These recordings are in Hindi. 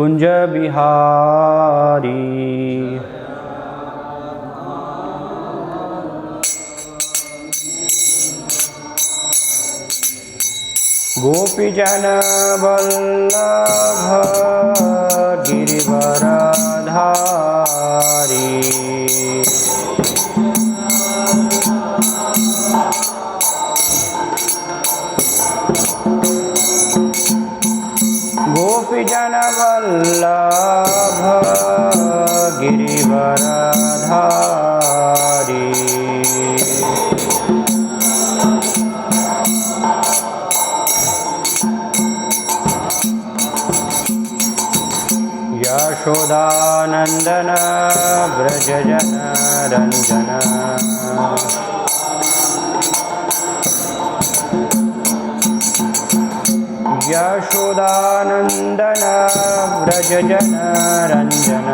कुंज बिहारी। गोपीजन वल्लभ गिरिवरधारी। गोपीजन वल्लभ गिरिवरधारी। यशोदानंदन व्रजजन रंजन। यशोदानंदन व्रजजन रंजन।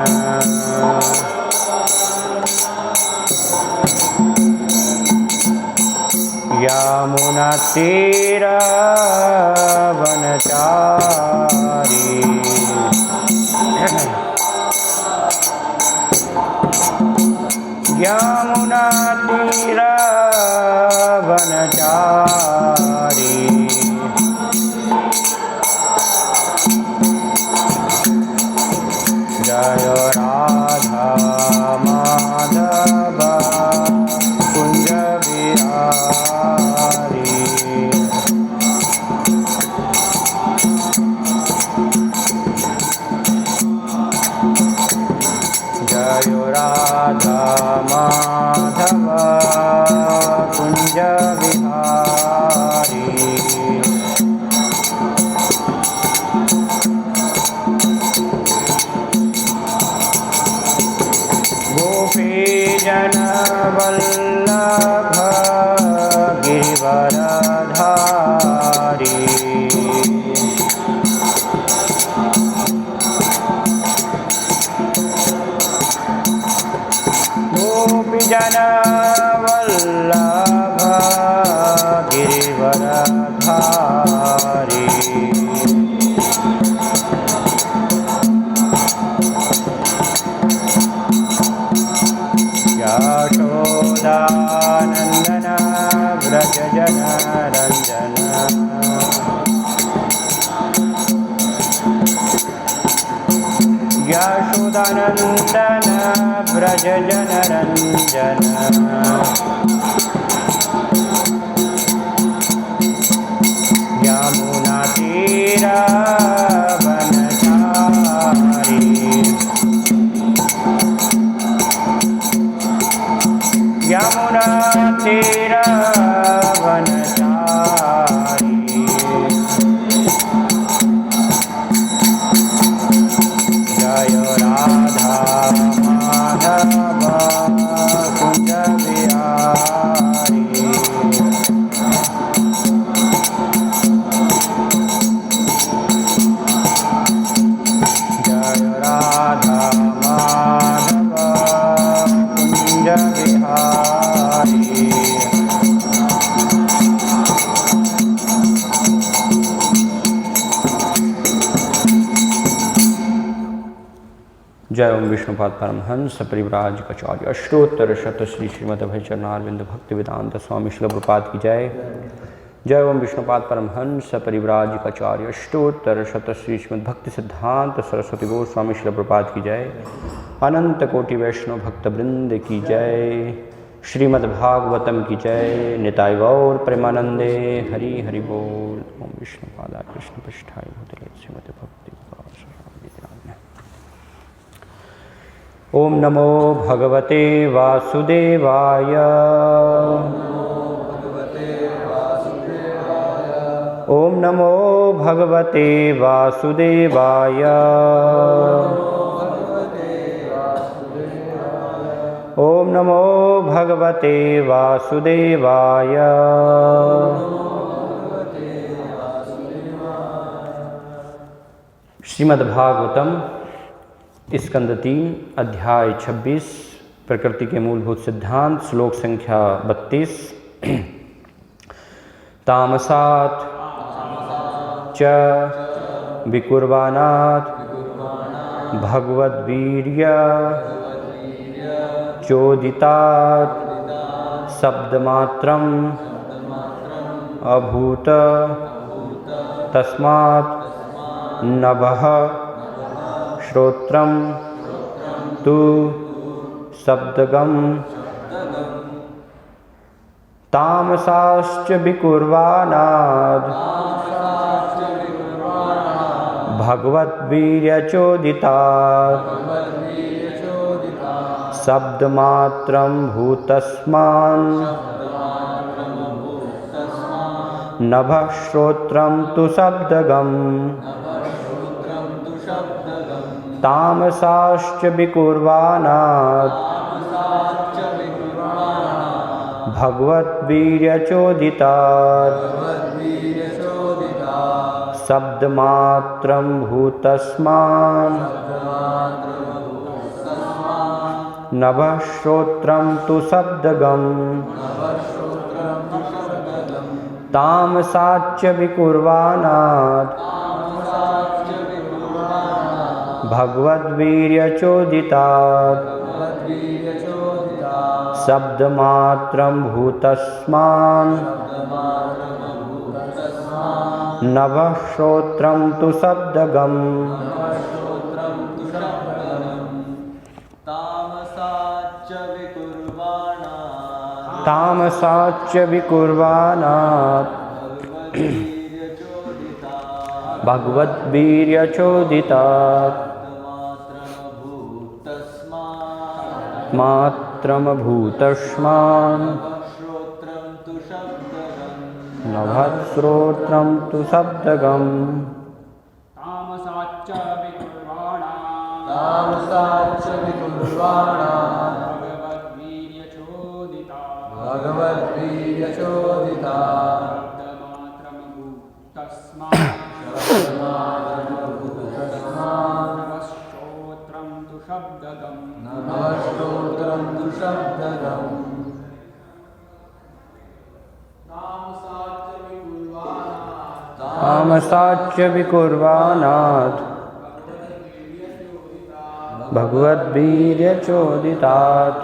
यमुनातीरवनचारी। यमुनातीरवनचारी। जय राधा माधव कुंज बिहारी। जय राधा माधव कुंज बिहारी। गोपीजन वल्लभ गिरिवरधारी। गोपीजन वल्लभ गिरिवरधारी। यशोदानंदन व्रजजन रंजन। यशोदानंदन व्रजजन रंजन। यमुनातीरवनचारी। यमुनातीरवनचारी। जय राधा माधव कुंज बिहारी। जय राधा माधव कुंज बिहारी। जय ओम विष्णुपाद परमहंस परिव्राज कचार्य अष्टोत्तर शत श्री श्रीमद अभय चरणारविंद भक्ति वेदांत स्वामी श्रील प्रभुपाद की जय। जय ओम विष्णुपाद परमहंस परिव्राज कचार्य अष्टोत्तर शत श्री श्रीमद भक्ति सिद्धांत सरस्वती गोस्वामी श्रील प्रभुपाद की जय। अनंत कोटि वैष्णव भक्त वृंद की जय। श्रीमद् भागवतम की जय। निताय गौर प्रेमानंदे हरि हरि बोल। ओम विष्णुपादाय कृष्ण पृष्ठाय भूतले श्रीमद् भक्ति। ओम नमो भगवते वासुदेवाय। ओम नमो भगवते वासुदेवाय। ओम नमो भगवते वासुदेवाय। श्रीमद्भागवतम स्कंद 3 अध्याय 26 प्रकृति के मूलभूत सिद्धांत श्लोक संख्या 32। तामसात् च विकुर्वाणात् भगवद्वीर्य चोदितात् शब्दमात्रम् अभूत तस्मात् नभः श्रोत्रं तु शब्दगम् तामसाश्च विकुर्वाणाद् भगवद्वीर्यचोदितात् शब्दमात्रं भूतस्मान् नभः श्रोत्रं तु शब्दगम् तामसाश्च विकुर्वाणाद् भगवद्वीर्यचोदितात् शब्दमात्रं भूतस्मान् नभः श्रोत्रं तु शब्दगम् तामसाच्च विकुर्वाणाद् भगवद्वीर्यचोदितात् शब्दमात्रं भूतस्मान् नभः श्रोत्रं तु शब्दगम् तामसाच्च विकुर्वाणात् भगवद्वीर्यचोदितात् मात्रं भूतस्मान् नभः श्रोत्रं तु शब्दगम् तामसाच्च विकुर्वाणात् भगवद्वीर्यचोदितात् शब्दमात्रं भूतस्मान् नभः श्रोत्रं तु शब्दगम् तामसाच्च विकुर्वाणात् भगवद्वीर्यचोदितात्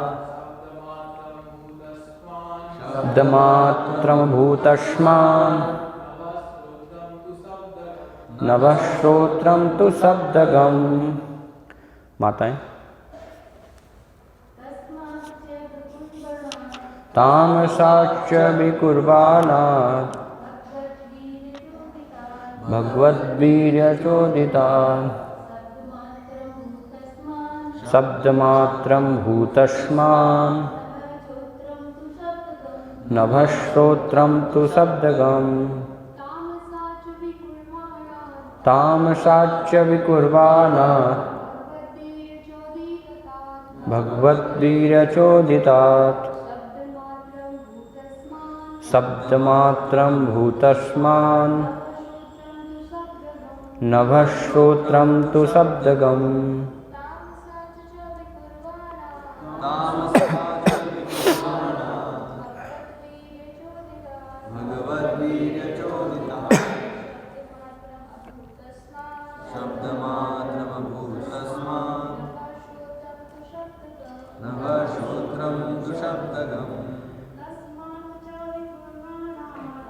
शब्दमात्रं भूतस्मान् नभः श्रोत्रं तु शब्दगम्। माताएं तामसाच्च विकुर्वाणात् भगवद्वीर्यचोदितात् शब्दमात्रं भूतस्मान् नभः श्रोत्रं तु शब्दगम् तामसाच्च विकुर्वाणात् भगवद्वीर्यचोदितात् शब्दमात्रं भूतस्मान् नभः श्रोत्रं तु शब्दगम्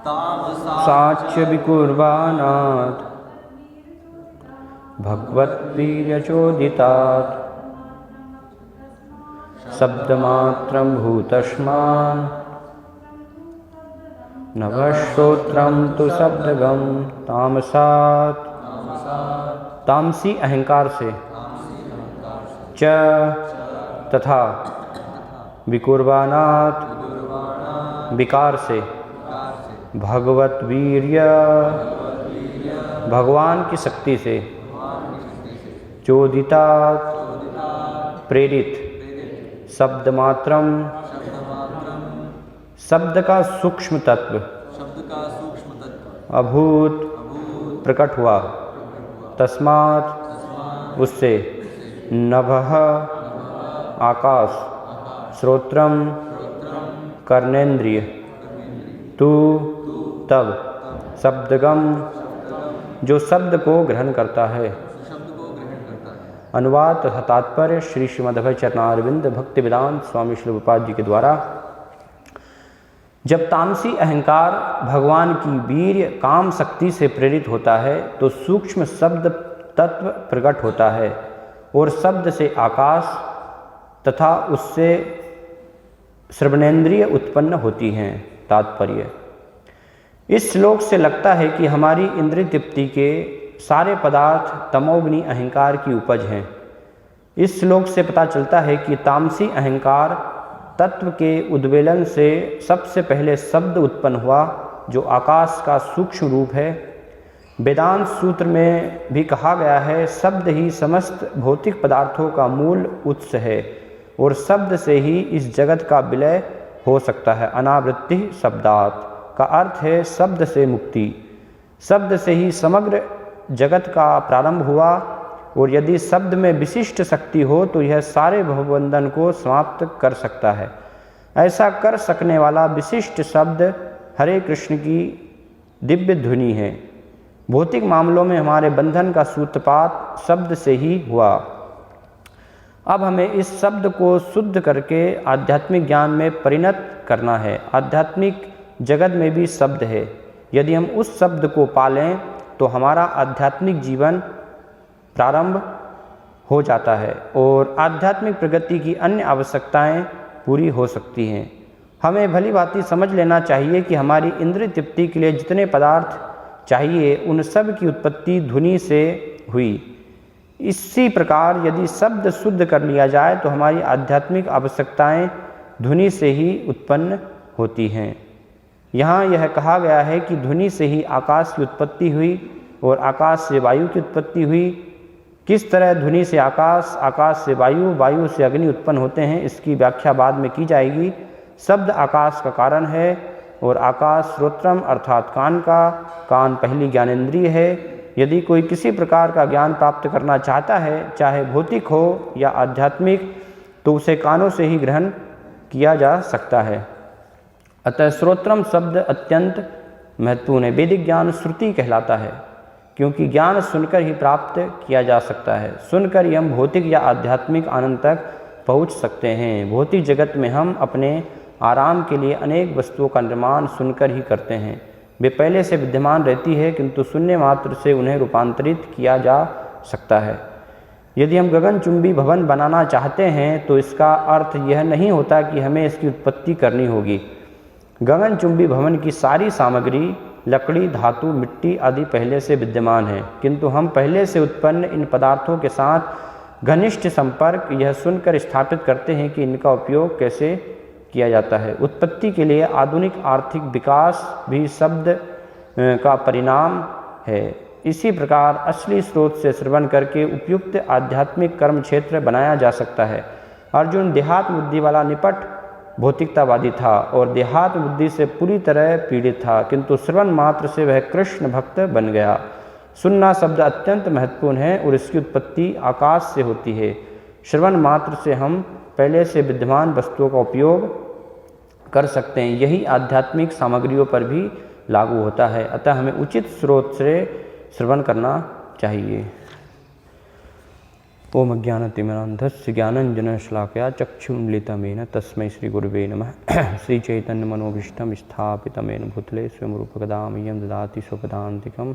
तामसाच्च विकुर्वाणात् भगवद्वीर्यचोदितात् शब्दमात्रं भूतस्मान् नभः श्रोत्रं तु शब्दगम्। तामसात् तामसी अहंकार से च तथा विकुर्वाणात् विकार से भगवद्वीर्य भगवान की शक्ति से चोदितात् प्रेरित शब्दमात्रम शब्द का सूक्ष्म तत्व अभूत प्रकट हुआ तस्मात् उससे नभः आकाश श्रोत्रम कर्णेन्द्रिय तू तब शब्दगम जो शब्द को ग्रहण करता है अनुवाद तथा तात्पर्य श्री श्रीमद्भक्त चरणारविंद भक्ति वेदांत स्वामी श्री प्रभुपाद जी के द्वारा। जब तामसी अहंकार भगवान की वीर्य काम शक्ति से प्रेरित होता है तो सूक्ष्म शब्द तत्व प्रकट होता है और शब्द से आकाश तथा उससे श्रवणेन्द्रिय उत्पन्न होती हैं। तात्पर्य, इस श्लोक से लगता है कि हमारी इंद्रिय तृप्ति के सारे पदार्थ तमोग्नि अहंकार की उपज हैं। इस श्लोक से पता चलता है कि तामसी अहंकार तत्व के उद्वेलन से सबसे पहले शब्द उत्पन्न हुआ जो आकाश का सूक्ष्म रूप है। वेदांत सूत्र में भी कहा गया है, शब्द ही समस्त भौतिक पदार्थों का मूल उत्स है और शब्द से ही इस जगत का विलय हो सकता है। अनावृत्ति शब्दात् का अर्थ है शब्द से मुक्ति। शब्द से ही समग्र जगत का प्रारंभ हुआ और यदि शब्द में विशिष्ट शक्ति हो तो यह सारे भवबंधन को समाप्त कर सकता है। ऐसा कर सकने वाला विशिष्ट शब्द हरे कृष्ण की दिव्य ध्वनि है। भौतिक मामलों में हमारे बंधन का सूत्रपात शब्द से ही हुआ। अब हमें इस शब्द को शुद्ध करके आध्यात्मिक ज्ञान में परिणत करना है। आध्यात्मिक जगत में भी शब्द है। यदि हम उस शब्द को पालें तो हमारा आध्यात्मिक जीवन प्रारंभ हो जाता है और आध्यात्मिक प्रगति की अन्य आवश्यकताएं पूरी हो सकती हैं। हमें भली भांति समझ लेना चाहिए कि हमारी इंद्रिय तृप्ति के लिए जितने पदार्थ चाहिए उन सब की उत्पत्ति ध्वनि से हुई। इसी प्रकार यदि शब्द शुद्ध कर लिया जाए तो हमारी आध्यात्मिक आवश्यकताएं ध्वनि से ही उत्पन्न होती हैं। यहाँ यह कहा गया है कि ध्वनि से ही आकाश की उत्पत्ति हुई और आकाश से वायु की उत्पत्ति हुई। किस तरह ध्वनि से आकाश, आकाश से वायु, वायु से अग्नि उत्पन्न होते हैं इसकी व्याख्या बाद में की जाएगी। शब्द आकाश का कारण है और आकाश श्रोत्रम अर्थात कान का, कान पहली ज्ञानेंद्रिय है। यदि कोई किसी प्रकार का ज्ञान प्राप्त करना चाहता है, चाहे भौतिक हो या आध्यात्मिक, तो उसे कानों से ही ग्रहण किया जा सकता है। अतः श्रोत्रम शब्द अत्यंत महत्वपूर्ण है। वैदिक ज्ञान श्रुति कहलाता है क्योंकि ज्ञान सुनकर ही प्राप्त किया जा सकता है। सुनकर ही हम भौतिक या आध्यात्मिक आनंद तक पहुंच सकते हैं। भौतिक जगत में हम अपने आराम के लिए अनेक वस्तुओं का निर्माण सुनकर ही करते हैं। वे पहले से विद्यमान रहती है किंतु सुनने मात्र से उन्हें रूपांतरित किया जा सकता है। यदि हम गगनचुंबी भवन बनाना चाहते हैं तो इसका अर्थ यह नहीं होता कि हमें इसकी उत्पत्ति करनी होगी। गगनचुंबी भवन की सारी सामग्री लकड़ी, धातु, मिट्टी आदि पहले से विद्यमान है, किंतु हम पहले से उत्पन्न इन पदार्थों के साथ घनिष्ठ संपर्क यह सुनकर स्थापित करते हैं कि इनका उपयोग कैसे किया जाता है। उत्पत्ति के लिए आधुनिक आर्थिक विकास भी शब्द का परिणाम है। इसी प्रकार असली स्रोत से श्रवण करके उपयुक्त आध्यात्मिक कर्म क्षेत्र बनाया जा सकता है। अर्जुन देहात्म बुद्धि वाला निपट भौतिकतावादी था और देहात्म बुद्धि से पूरी तरह पीड़ित था, किंतु श्रवण मात्र से वह कृष्ण भक्त बन गया। सुनना शब्द अत्यंत महत्वपूर्ण है और इसकी उत्पत्ति आकाश से होती है। श्रवण मात्र से हम पहले से विद्यमान वस्तुओं का उपयोग कर सकते हैं। यही आध्यात्मिक सामग्रियों पर भी लागू होता है। अतः हमें उचित स्रोत से श्रवण करना चाहिए। ओम अज्ञानतिमिरान्धस्य ज्ञानञ्जनशलाकया चक्षुन्मिलितमेन तस्मै श्रीगुरुवे नमः। श्रीचैतन्यमनोभीष्टं स्थापितमेन भूतले स्वयं रूपकदा मह्यं ददाति स्वपदान्तिकम्।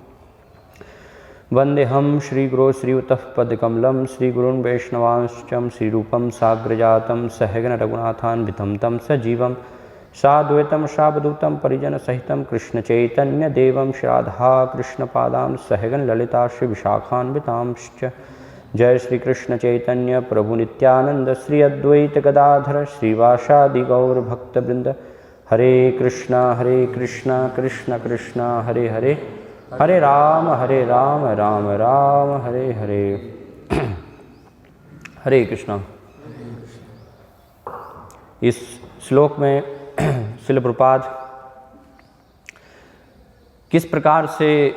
वन्देऽहं श्रीगुरो श्रीयुतः पदकमलं श्रीगुरून् वैष्णवांश्च श्रीरूपं साग्रजातं सहगण रघुनाथान्वितं तं सजीवं साद्वैतं सावधूतं परिजनसहितं कृष्णचैतन्यदेवं श्राद्धा कृष्णपादां सहगण ललिता श्रीविशाखान्वितांश्च। जय श्री कृष्ण चैतन्य प्रभु नित्यानंद श्री अद्वैत गदाधर श्रीवासादि गौर भक्तवृंद। हरे कृष्णा कृष्ण कृष्ण हरे हरे, हरे राम राम राम हरे हरे। हरे कृष्णा। इस श्लोक में श्रील प्रभुपाद किस प्रकार से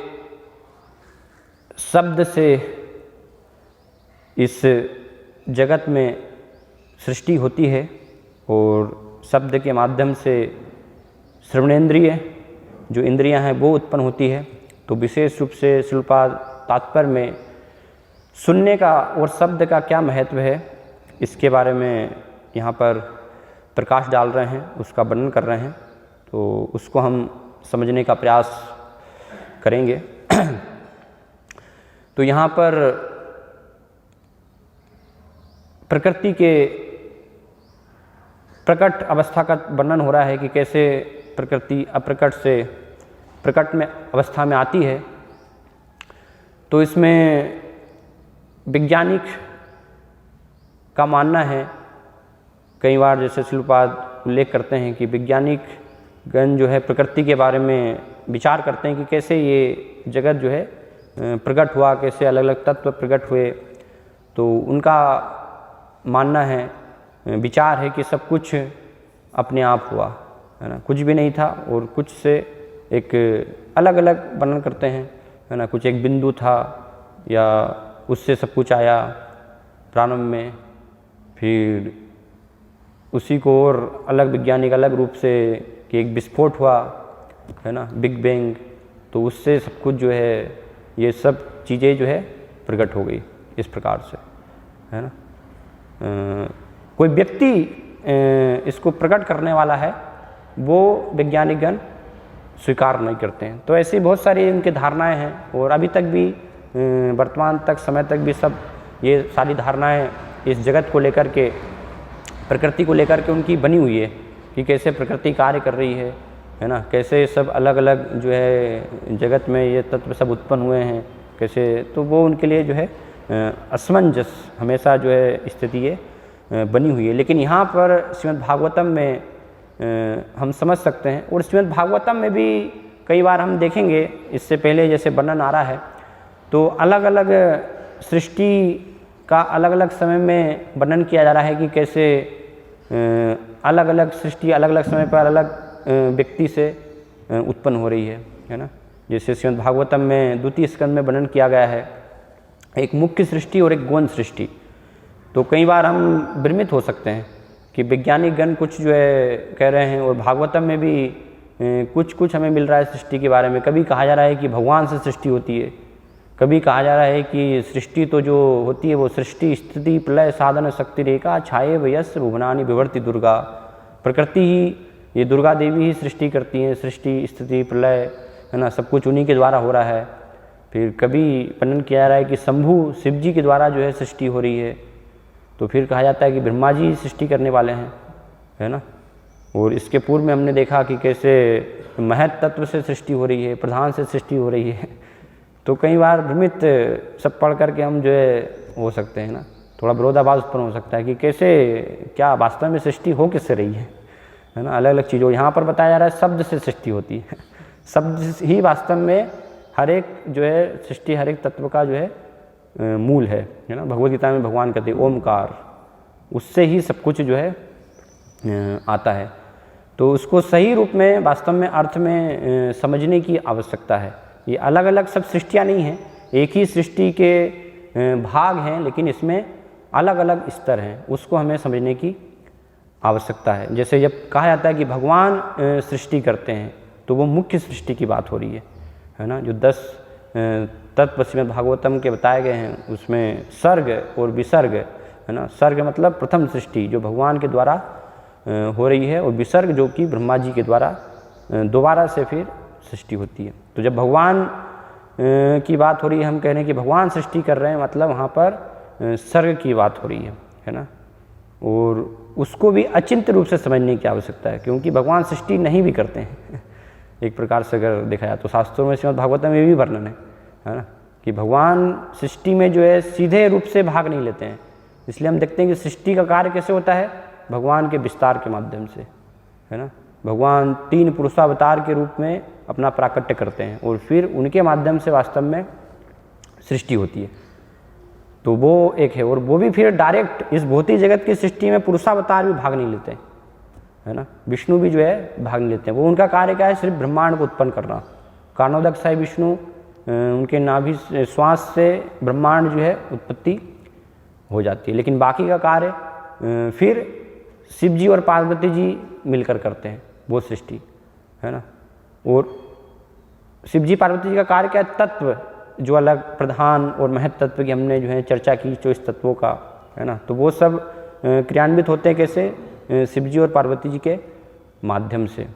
शब्द से इस जगत में सृष्टि होती है और शब्द के माध्यम से श्रवणेन्द्रिय जो इंद्रियां हैं वो उत्पन्न होती है। तो विशेष रूप से श्रील प्रभुपाद तात्पर्य में सुनने का और शब्द का क्या महत्व है, इसके बारे में यहाँ पर प्रकाश डाल रहे हैं, उसका वर्णन कर रहे हैं। तो उसको हम समझने का प्रयास करेंगे। तो यहाँ पर प्रकृति के प्रकट अवस्था का वर्णन हो रहा है कि कैसे प्रकृति अप्रकट से प्रकट में अवस्था में आती है। तो इसमें वैज्ञानिक का मानना है, कई बार जैसे शिलपाद उल्लेख करते हैं कि वैज्ञानिक गण जो है प्रकृति के बारे में विचार करते हैं कि कैसे ये जगत जो है प्रकट हुआ, कैसे अलग अलग तत्व प्रकट हुए। तो उनका मानना है, विचार है कि सब कुछ अपने आप हुआ, है ना, कुछ भी नहीं था और कुछ से एक अलग अलग वर्णन करते हैं, है ना, कुछ एक बिंदु था या उससे सब कुछ आया प्रारंभ में, फिर उसी को और अलग वैज्ञानिक अलग रूप से कि एक विस्फोट हुआ, है ना, बिग बैंग, तो उससे सब कुछ जो है ये सब चीज़ें जो है प्रकट हो गई इस प्रकार से, है ना। कोई व्यक्ति इसको प्रकट करने वाला है वो वैज्ञानिकगण स्वीकार नहीं करते हैं। तो ऐसी बहुत सारी उनकी धारणाएं हैं और अभी तक भी वर्तमान तक समय तक भी सब ये सारी धारणाएं इस जगत को लेकर के, प्रकृति को लेकर के उनकी बनी हुई है कि कैसे प्रकृति कार्य कर रही है ना, कैसे सब अलग अलग जो है जगत में ये तत्व सब उत्पन्न हुए हैं कैसे। तो वो उनके लिए जो है असमंजस हमेशा जो है स्थिति ये बनी हुई है। लेकिन यहाँ पर श्रीमद् भागवतम में हम समझ सकते हैं, और श्रीमद् भागवतम में भी कई बार हम देखेंगे, इससे पहले जैसे वर्णन आ रहा है, तो अलग अलग सृष्टि का अलग अलग समय में वर्णन किया जा रहा है कि कैसे अलग अलग सृष्टि अलग अलग समय पर अलग व्यक्ति से उत्पन्न हो रही है ना। जैसे श्रीमद् भागवतम में द्वितीय स्कंद में वर्णन किया गया है एक मुख्य सृष्टि और एक गौण सृष्टि। तो कई बार हम भ्रमित हो सकते हैं कि वैज्ञानिक गण कुछ जो है कह रहे हैं और भागवतम में भी कुछ कुछ हमें मिल रहा है सृष्टि के बारे में। कभी कहा जा रहा है कि भगवान से सृष्टि होती है, कभी कहा जा रहा है कि सृष्टि तो जो होती है वो सृष्टि स्थिति प्रलय साधन शक्ति रेखा छाये वयस भुवनानि विवर्ति दुर्गा। प्रकृति ही, ये दुर्गा देवी ही सृष्टि करती हैं, सृष्टि स्थिति प्रलय, है ना, सब कुछ उन्हीं के द्वारा हो रहा है। फिर कभी वर्णन किया जा रहा है कि शंभु शिव जी के द्वारा जो है सृष्टि हो रही है। तो फिर कहा जाता है कि ब्रह्मा जी सृष्टि करने वाले हैं, है ना। और इसके पूर्व में हमने देखा कि कैसे महत तत्व से सृष्टि हो रही है, प्रधान से सृष्टि हो रही है। तो कई बार भ्रमित सब पढ़ करके हम जो है हो सकते हैं ना, थोड़ा विरोधाभास उत्पन्न हो सकता है कि कैसे क्या वास्तव में सृष्टि हो किससे रही है ना। अलग अलग चीज़ों, यहाँ पर बताया जा रहा है शब्द से सृष्टि होती है, शब्द ही वास्तव में हर एक जो है सृष्टि हर एक तत्व का जो है मूल है ना। भगवद गीता में भगवान कहते हैं ओमकार, उससे ही सब कुछ जो है आता है। तो उसको सही रूप में वास्तव में अर्थ में समझने की आवश्यकता है। ये अलग अलग सब सृष्टियाँ नहीं हैं, एक ही सृष्टि के भाग हैं, लेकिन इसमें अलग अलग स्तर हैं, उसको हमें समझने की आवश्यकता है। जैसे जब कहा जाता है कि भगवान सृष्टि करते हैं तो वो मुख्य सृष्टि की बात हो रही है ना। जो 10 तत्व श्रीमद् भागवतम के बताए गए हैं उसमें सर्ग और विसर्ग, है ना। सर्ग मतलब प्रथम सृष्टि जो भगवान के द्वारा हो रही है, और विसर्ग जो कि ब्रह्मा जी के द्वारा दोबारा से फिर सृष्टि होती है। तो जब भगवान की बात हो रही है, हम कह रहे हैं कि भगवान सृष्टि कर रहे हैं, मतलब वहाँ पर सर्ग की बात हो रही है ना। और उसको भी अचिंत्य रूप से समझने की आवश्यकता है, क्योंकि भगवान सृष्टि नहीं भी करते हैं एक प्रकार से अगर देखा जाए तो शास्त्रों में श्रीमद् भागवत में भी वर्णन है ना, कि भगवान सृष्टि में जो है सीधे रूप से भाग नहीं लेते हैं। इसलिए हम देखते हैं कि सृष्टि का कार्य कैसे होता है, भगवान के विस्तार के माध्यम से, है ना। भगवान 3 पुरुषावतार के रूप में अपना प्राकट्य करते हैं और फिर उनके माध्यम से वास्तव में सृष्टि होती है। तो वो एक है, और वो भी फिर डायरेक्ट इस भौतिक जगत की सृष्टि में पुरुषावतार भी भाग नहीं लेते हैं, है ना। विष्णु भी जो है भाग नहीं लेते हैं। वो उनका कार्य क्या है, सिर्फ ब्रह्मांड को उत्पन्न करना। कारणोदक विष्णु, उनके नाभि श्वास से ब्रह्मांड जो है उत्पत्ति हो जाती है। लेकिन बाकी का कार्य फिर शिव जी और पार्वती जी मिलकर करते हैं वो सृष्टि, है ना। और शिव जी पार्वती जी का कार्य क्या है, तत्व जो अलग प्रधान और महत तत्व की हमने जो है चर्चा की 24 तत्वों का, है ना, तो वो सब क्रियान्वित होते हैं कैसे, शिव जी और पार्वती जी के माध्यम से।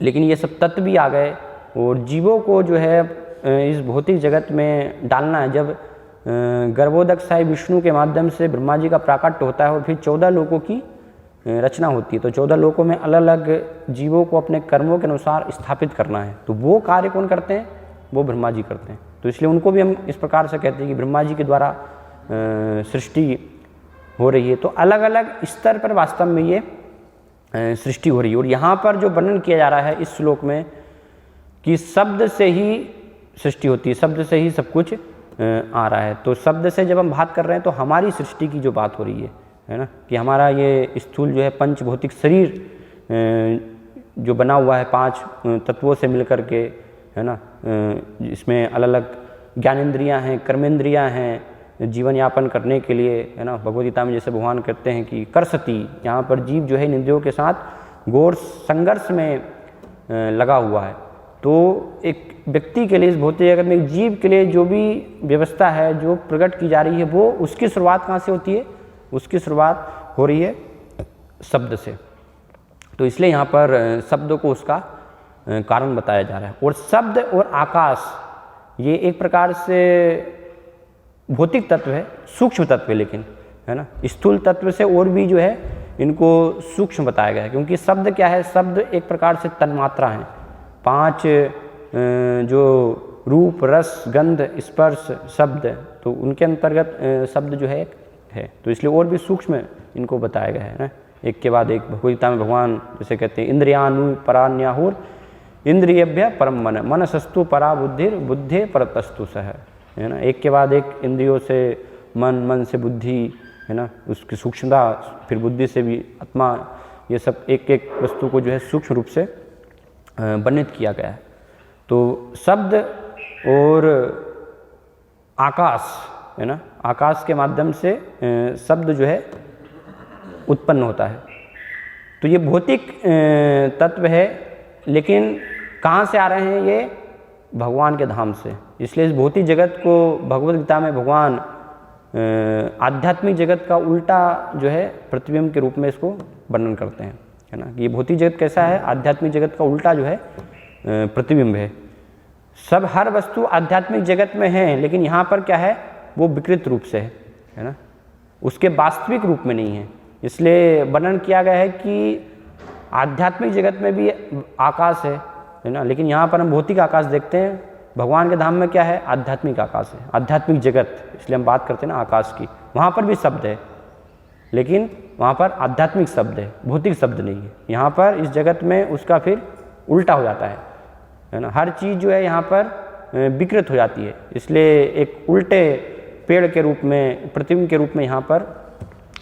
लेकिन ये सब तत्व भी आ गए और जीवों को जो है इस भौतिक जगत में डालना है। जब गर्भोदक विष्णु के माध्यम से ब्रह्मा जी का प्राकट्य होता है और फिर 14 लोकों की रचना होती है, तो 14 लोकों में अलग अलग जीवों को अपने कर्मों के अनुसार स्थापित करना है। तो वो कार्य कौन करते हैं, वो ब्रह्मा जी करते हैं। तो इसलिए उनको भी हम इस प्रकार से कहते हैं कि ब्रह्मा जी के द्वारा सृष्टि हो रही है। तो अलग अलग स्तर पर वास्तव में ये सृष्टि हो रही है। और यहाँ पर जो वर्णन किया जा रहा है इस श्लोक में कि शब्द से ही सृष्टि होती है, शब्द से ही सब कुछ आ रहा है। तो शब्द से जब हम बात कर रहे हैं तो हमारी सृष्टि की जो बात हो रही है ना, कि हमारा ये स्थूल जो है पंचभौतिक शरीर जो बना हुआ है 5 तत्वों से मिलकर के, है ना, इसमें अलग अलग ज्ञानेंद्रियां हैं, कर्मेंद्रियां हैं जीवन यापन करने के लिए, है ना। भगवद गीता में जैसे भगवान कहते हैं कि करसती, यहाँ पर जीव जो है इंद्रियों के साथ घोर संघर्ष में लगा हुआ है। तो एक व्यक्ति के लिए, इस भौतिक जगत में एक जीव के लिए जो भी व्यवस्था है जो प्रकट की जा रही है, वो उसकी शुरुआत कहाँ से होती है, उसकी शुरुआत हो रही है शब्द से। तो इसलिए यहाँ पर शब्द को उसका कारण बताया जा रहा है। और शब्द और आकाश ये एक प्रकार से भौतिक तत्व है, सूक्ष्म तत्व है, लेकिन, है ना, स्थूल तत्व से और भी जो है इनको सूक्ष्म बताया गया है। क्योंकि शब्द क्या है, शब्द एक प्रकार से तन्मात्रा है, 5 जो रूप, रस, गंध, स्पर्श शब्द, तो उनके अंतर्गत शब्द जो है तो इसलिए और भी सूक्ष्म इनको बताया गया है ना, एक के बाद एक। भगवद गीता में भगवान जैसे कहते हैं इंद्रियानु परान्याहुर इंद्रियभ्य परम मन, मनसस्तु परा बुद्धिर बुद्धे परतस्तु सह, है ना। एक के बाद एक इंद्रियों से मन, मन से बुद्धि, है ना, उसकी सूक्ष्मता, फिर बुद्धि से भी आत्मा, ये सब एक एक वस्तु को जो है सूक्ष्म रूप से वर्णित किया गया है। तो शब्द और आकाश, है ना, आकाश के माध्यम से शब्द जो है उत्पन्न होता है। तो ये भौतिक तत्व है, लेकिन कहाँ से आ रहे हैं, ये भगवान के धाम से। इसलिए इस भौतिक जगत को भगवद गीता में भगवान आध्यात्मिक जगत का उल्टा जो है प्रतिबिंब के रूप में इसको वर्णन करते हैं, है ना। ये भौतिक जगत कैसा है, आध्यात्मिक जगत का उल्टा जो है प्रतिबिंब है। सब हर वस्तु आध्यात्मिक जगत में है, लेकिन यहाँ पर क्या है, वो विकृत रूप से है ना, उसके वास्तविक रूप में नहीं है। इसलिए वर्णन किया गया है कि आध्यात्मिक जगत में भी आकाश है ना, लेकिन यहाँ पर हम भौतिक आकाश देखते हैं। भगवान के धाम में क्या है, आध्यात्मिक आकाश है, आध्यात्मिक जगत। इसलिए हम बात करते हैं ना आकाश की, वहाँ पर भी शब्द है, लेकिन वहाँ पर आध्यात्मिक शब्द है, भौतिक शब्द नहीं है। यहाँ पर इस जगत में उसका फिर उल्टा हो जाता है ना। हर चीज़ जो है यहाँ पर विकृत हो जाती है। इसलिए एक उल्टे पेड़ के रूप में, प्रतिबिंब के रूप में यहाँ पर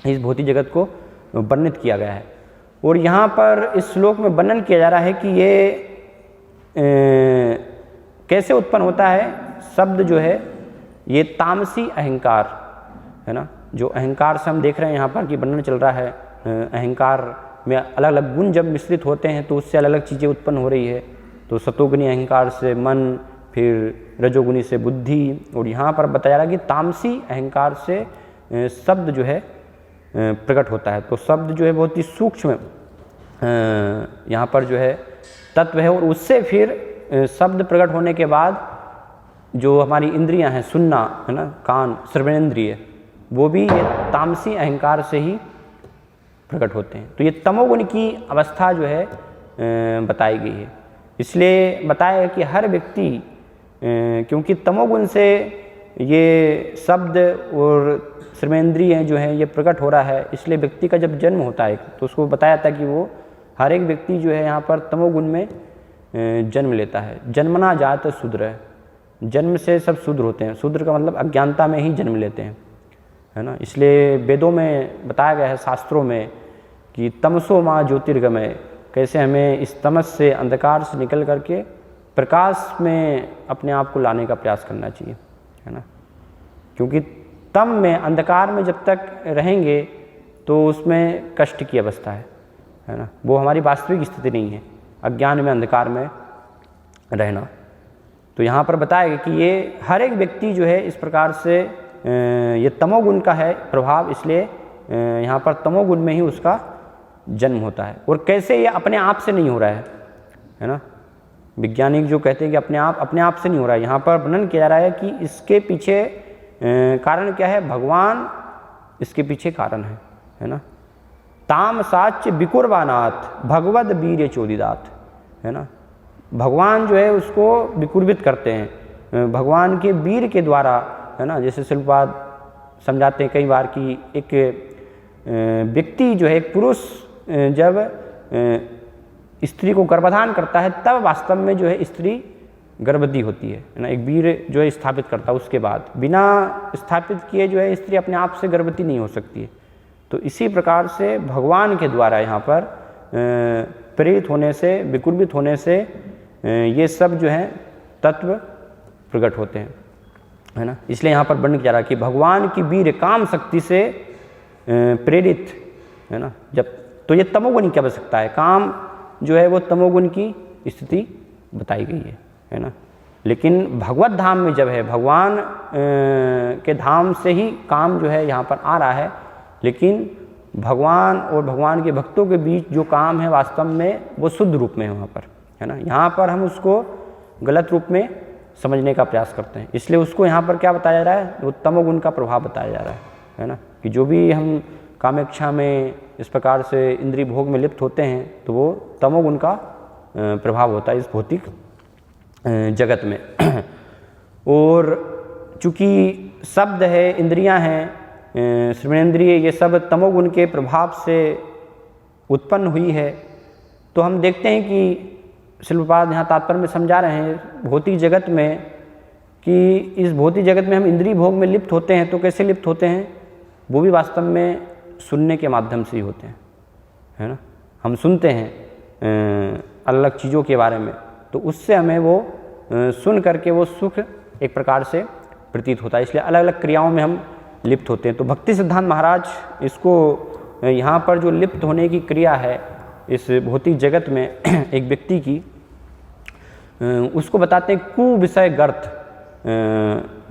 इस भौतिक जगत को वर्णित किया गया है। और यहाँ पर इस श्लोक में वर्णन किया जा रहा है कि ये कैसे उत्पन्न होता है। शब्द जो है ये तामसी अहंकार, है ना, जो अहंकार से हम देख रहे हैं यहाँ पर कि वर्णन चल रहा है। अहंकार में अलग अलग गुण जब मिश्रित होते हैं तो उससे अलग अलग चीज़ें उत्पन्न हो रही है। तो सतोगुणी अहंकार से मन, फिर रजोगुणी से बुद्धि, और यहाँ पर बताया रहा कि तामसी अहंकार से शब्द जो है प्रकट होता है। तो शब्द जो है बहुत ही सूक्ष्म यहाँ पर जो है तत्व है। और उससे फिर शब्द प्रकट होने के बाद जो हमारी इंद्रियां हैं, सुनना, है ना, कान, श्रवणेंद्रिय, वो भी ये तामसी अहंकार से ही प्रकट होते हैं। तो ये तमोगुण की अवस्था जो है बताई गई है। इसलिए बताया है कि हर व्यक्ति, क्योंकि तमोगुण से ये शब्द और श्रवणेंद्रिय जो है ये प्रकट हो रहा है, इसलिए व्यक्ति का जब जन्म होता है तो उसको बताया था कि वो हर एक व्यक्ति जो है यहाँ पर तमोगुण में जन्म लेता है। जन्मना जात शूद्र, जन्म से सब शूद्र होते हैं। शूद्र का मतलब अज्ञानता में ही जन्म लेते हैं, है ना। इसलिए वेदों में बताया गया है, शास्त्रों में, कि तमसो माँ ज्योतिर्गमय, कैसे हमें इस तमस से, अंधकार से निकल करके प्रकाश में अपने आप को लाने का प्रयास करना चाहिए, है ना। क्योंकि तम में, अंधकार में जब तक रहेंगे तो उसमें कष्ट की अवस्था है ना, वो हमारी वास्तविक स्थिति नहीं है, अज्ञान में, अंधकार में रहना। तो यहाँ पर बताया गया कि ये हर एक व्यक्ति जो है इस प्रकार से ये तमोगुण का है प्रभाव, इसलिए यहाँ पर तमोगुण में ही उसका जन्म होता है। और कैसे ये अपने आप से नहीं हो रहा है ना। वैज्ञानिक जो कहते हैं कि अपने आप से नहीं हो रहा है, यहाँ पर वर्णन किया जा रहा है कि इसके पीछे कारण क्या है, भगवान इसके पीछे कारण है ना। ताम साच्य विकुर्बानाथ भगवद वीर्य चोदिदात, है ना। भगवान जो है उसको विकुर्बित करते हैं भगवान के वीर के द्वारा, है ना। जैसे शिल्पपाद समझाते हैं कई बार कि एक व्यक्ति जो है, एक पुरुष जब स्त्री को गर्भाधान करता है तब वास्तव में जो है स्त्री गर्भवती होती है ना। एक वीर जो है स्थापित करता है, उसके बाद बिना स्थापित किए जो है स्त्री अपने आप से गर्भवती नहीं हो सकती है। तो इसी प्रकार से भगवान के द्वारा यहाँ पर प्रेरित होने से, विकुर्बित होने से ये सब जो है तत्व प्रकट होते हैं, है ना। इसलिए यहाँ पर वर्णन किया जा रहा है कि भगवान की वीर काम शक्ति से प्रेरित, है ना। जब तो ये तमोगुण की आवश्यकता है, काम जो है वो तमोगुण की स्थिति बताई गई है ना। लेकिन भगवत धाम में जब है, भगवान के धाम से ही काम जो है यहाँ पर आ रहा है, लेकिन भगवान और भगवान के भक्तों के बीच जो काम है वास्तव में वो शुद्ध रूप में है वहाँ पर, है ना। यहाँ पर हम उसको गलत रूप में समझने का प्रयास करते हैं, इसलिए उसको यहाँ पर क्या बताया जा रहा है, वो तमोगुण का प्रभाव बताया जा रहा है ना। कि जो भी हम कामेच्छा में इस प्रकार से इंद्रिय भोग में लिप्त होते हैं तो वो तमोगुण का प्रभाव होता है इस भौतिक जगत में। और चूँकि शब्द है, इंद्रियां हैं, श्रवणेन्द्रिय, ये सब तमोगुण के प्रभाव से उत्पन्न हुई है। तो हम देखते हैं कि शिल्पपाद यहाँ तात्पर्य में समझा रहे हैं भौतिक जगत में कि इस भौतिक जगत में हम इंद्रिय भोग में लिप्त होते हैं। तो कैसे लिप्त होते हैं, वो भी वास्तव में सुनने के माध्यम से ही होते हैं, है ना। हम सुनते हैं अलग अलग चीज़ों के बारे में, तो उससे हमें वो सुन करके वो सुख एक प्रकार से प्रतीत होता है, इसलिए अलग अलग क्रियाओं में हम लिप्त होते हैं। तो भक्ति सिद्धांत महाराज इसको यहाँ पर जो लिप्त होने की क्रिया है इस भौतिक जगत में एक व्यक्ति की, उसको बताते हैं कुविषय गर्थ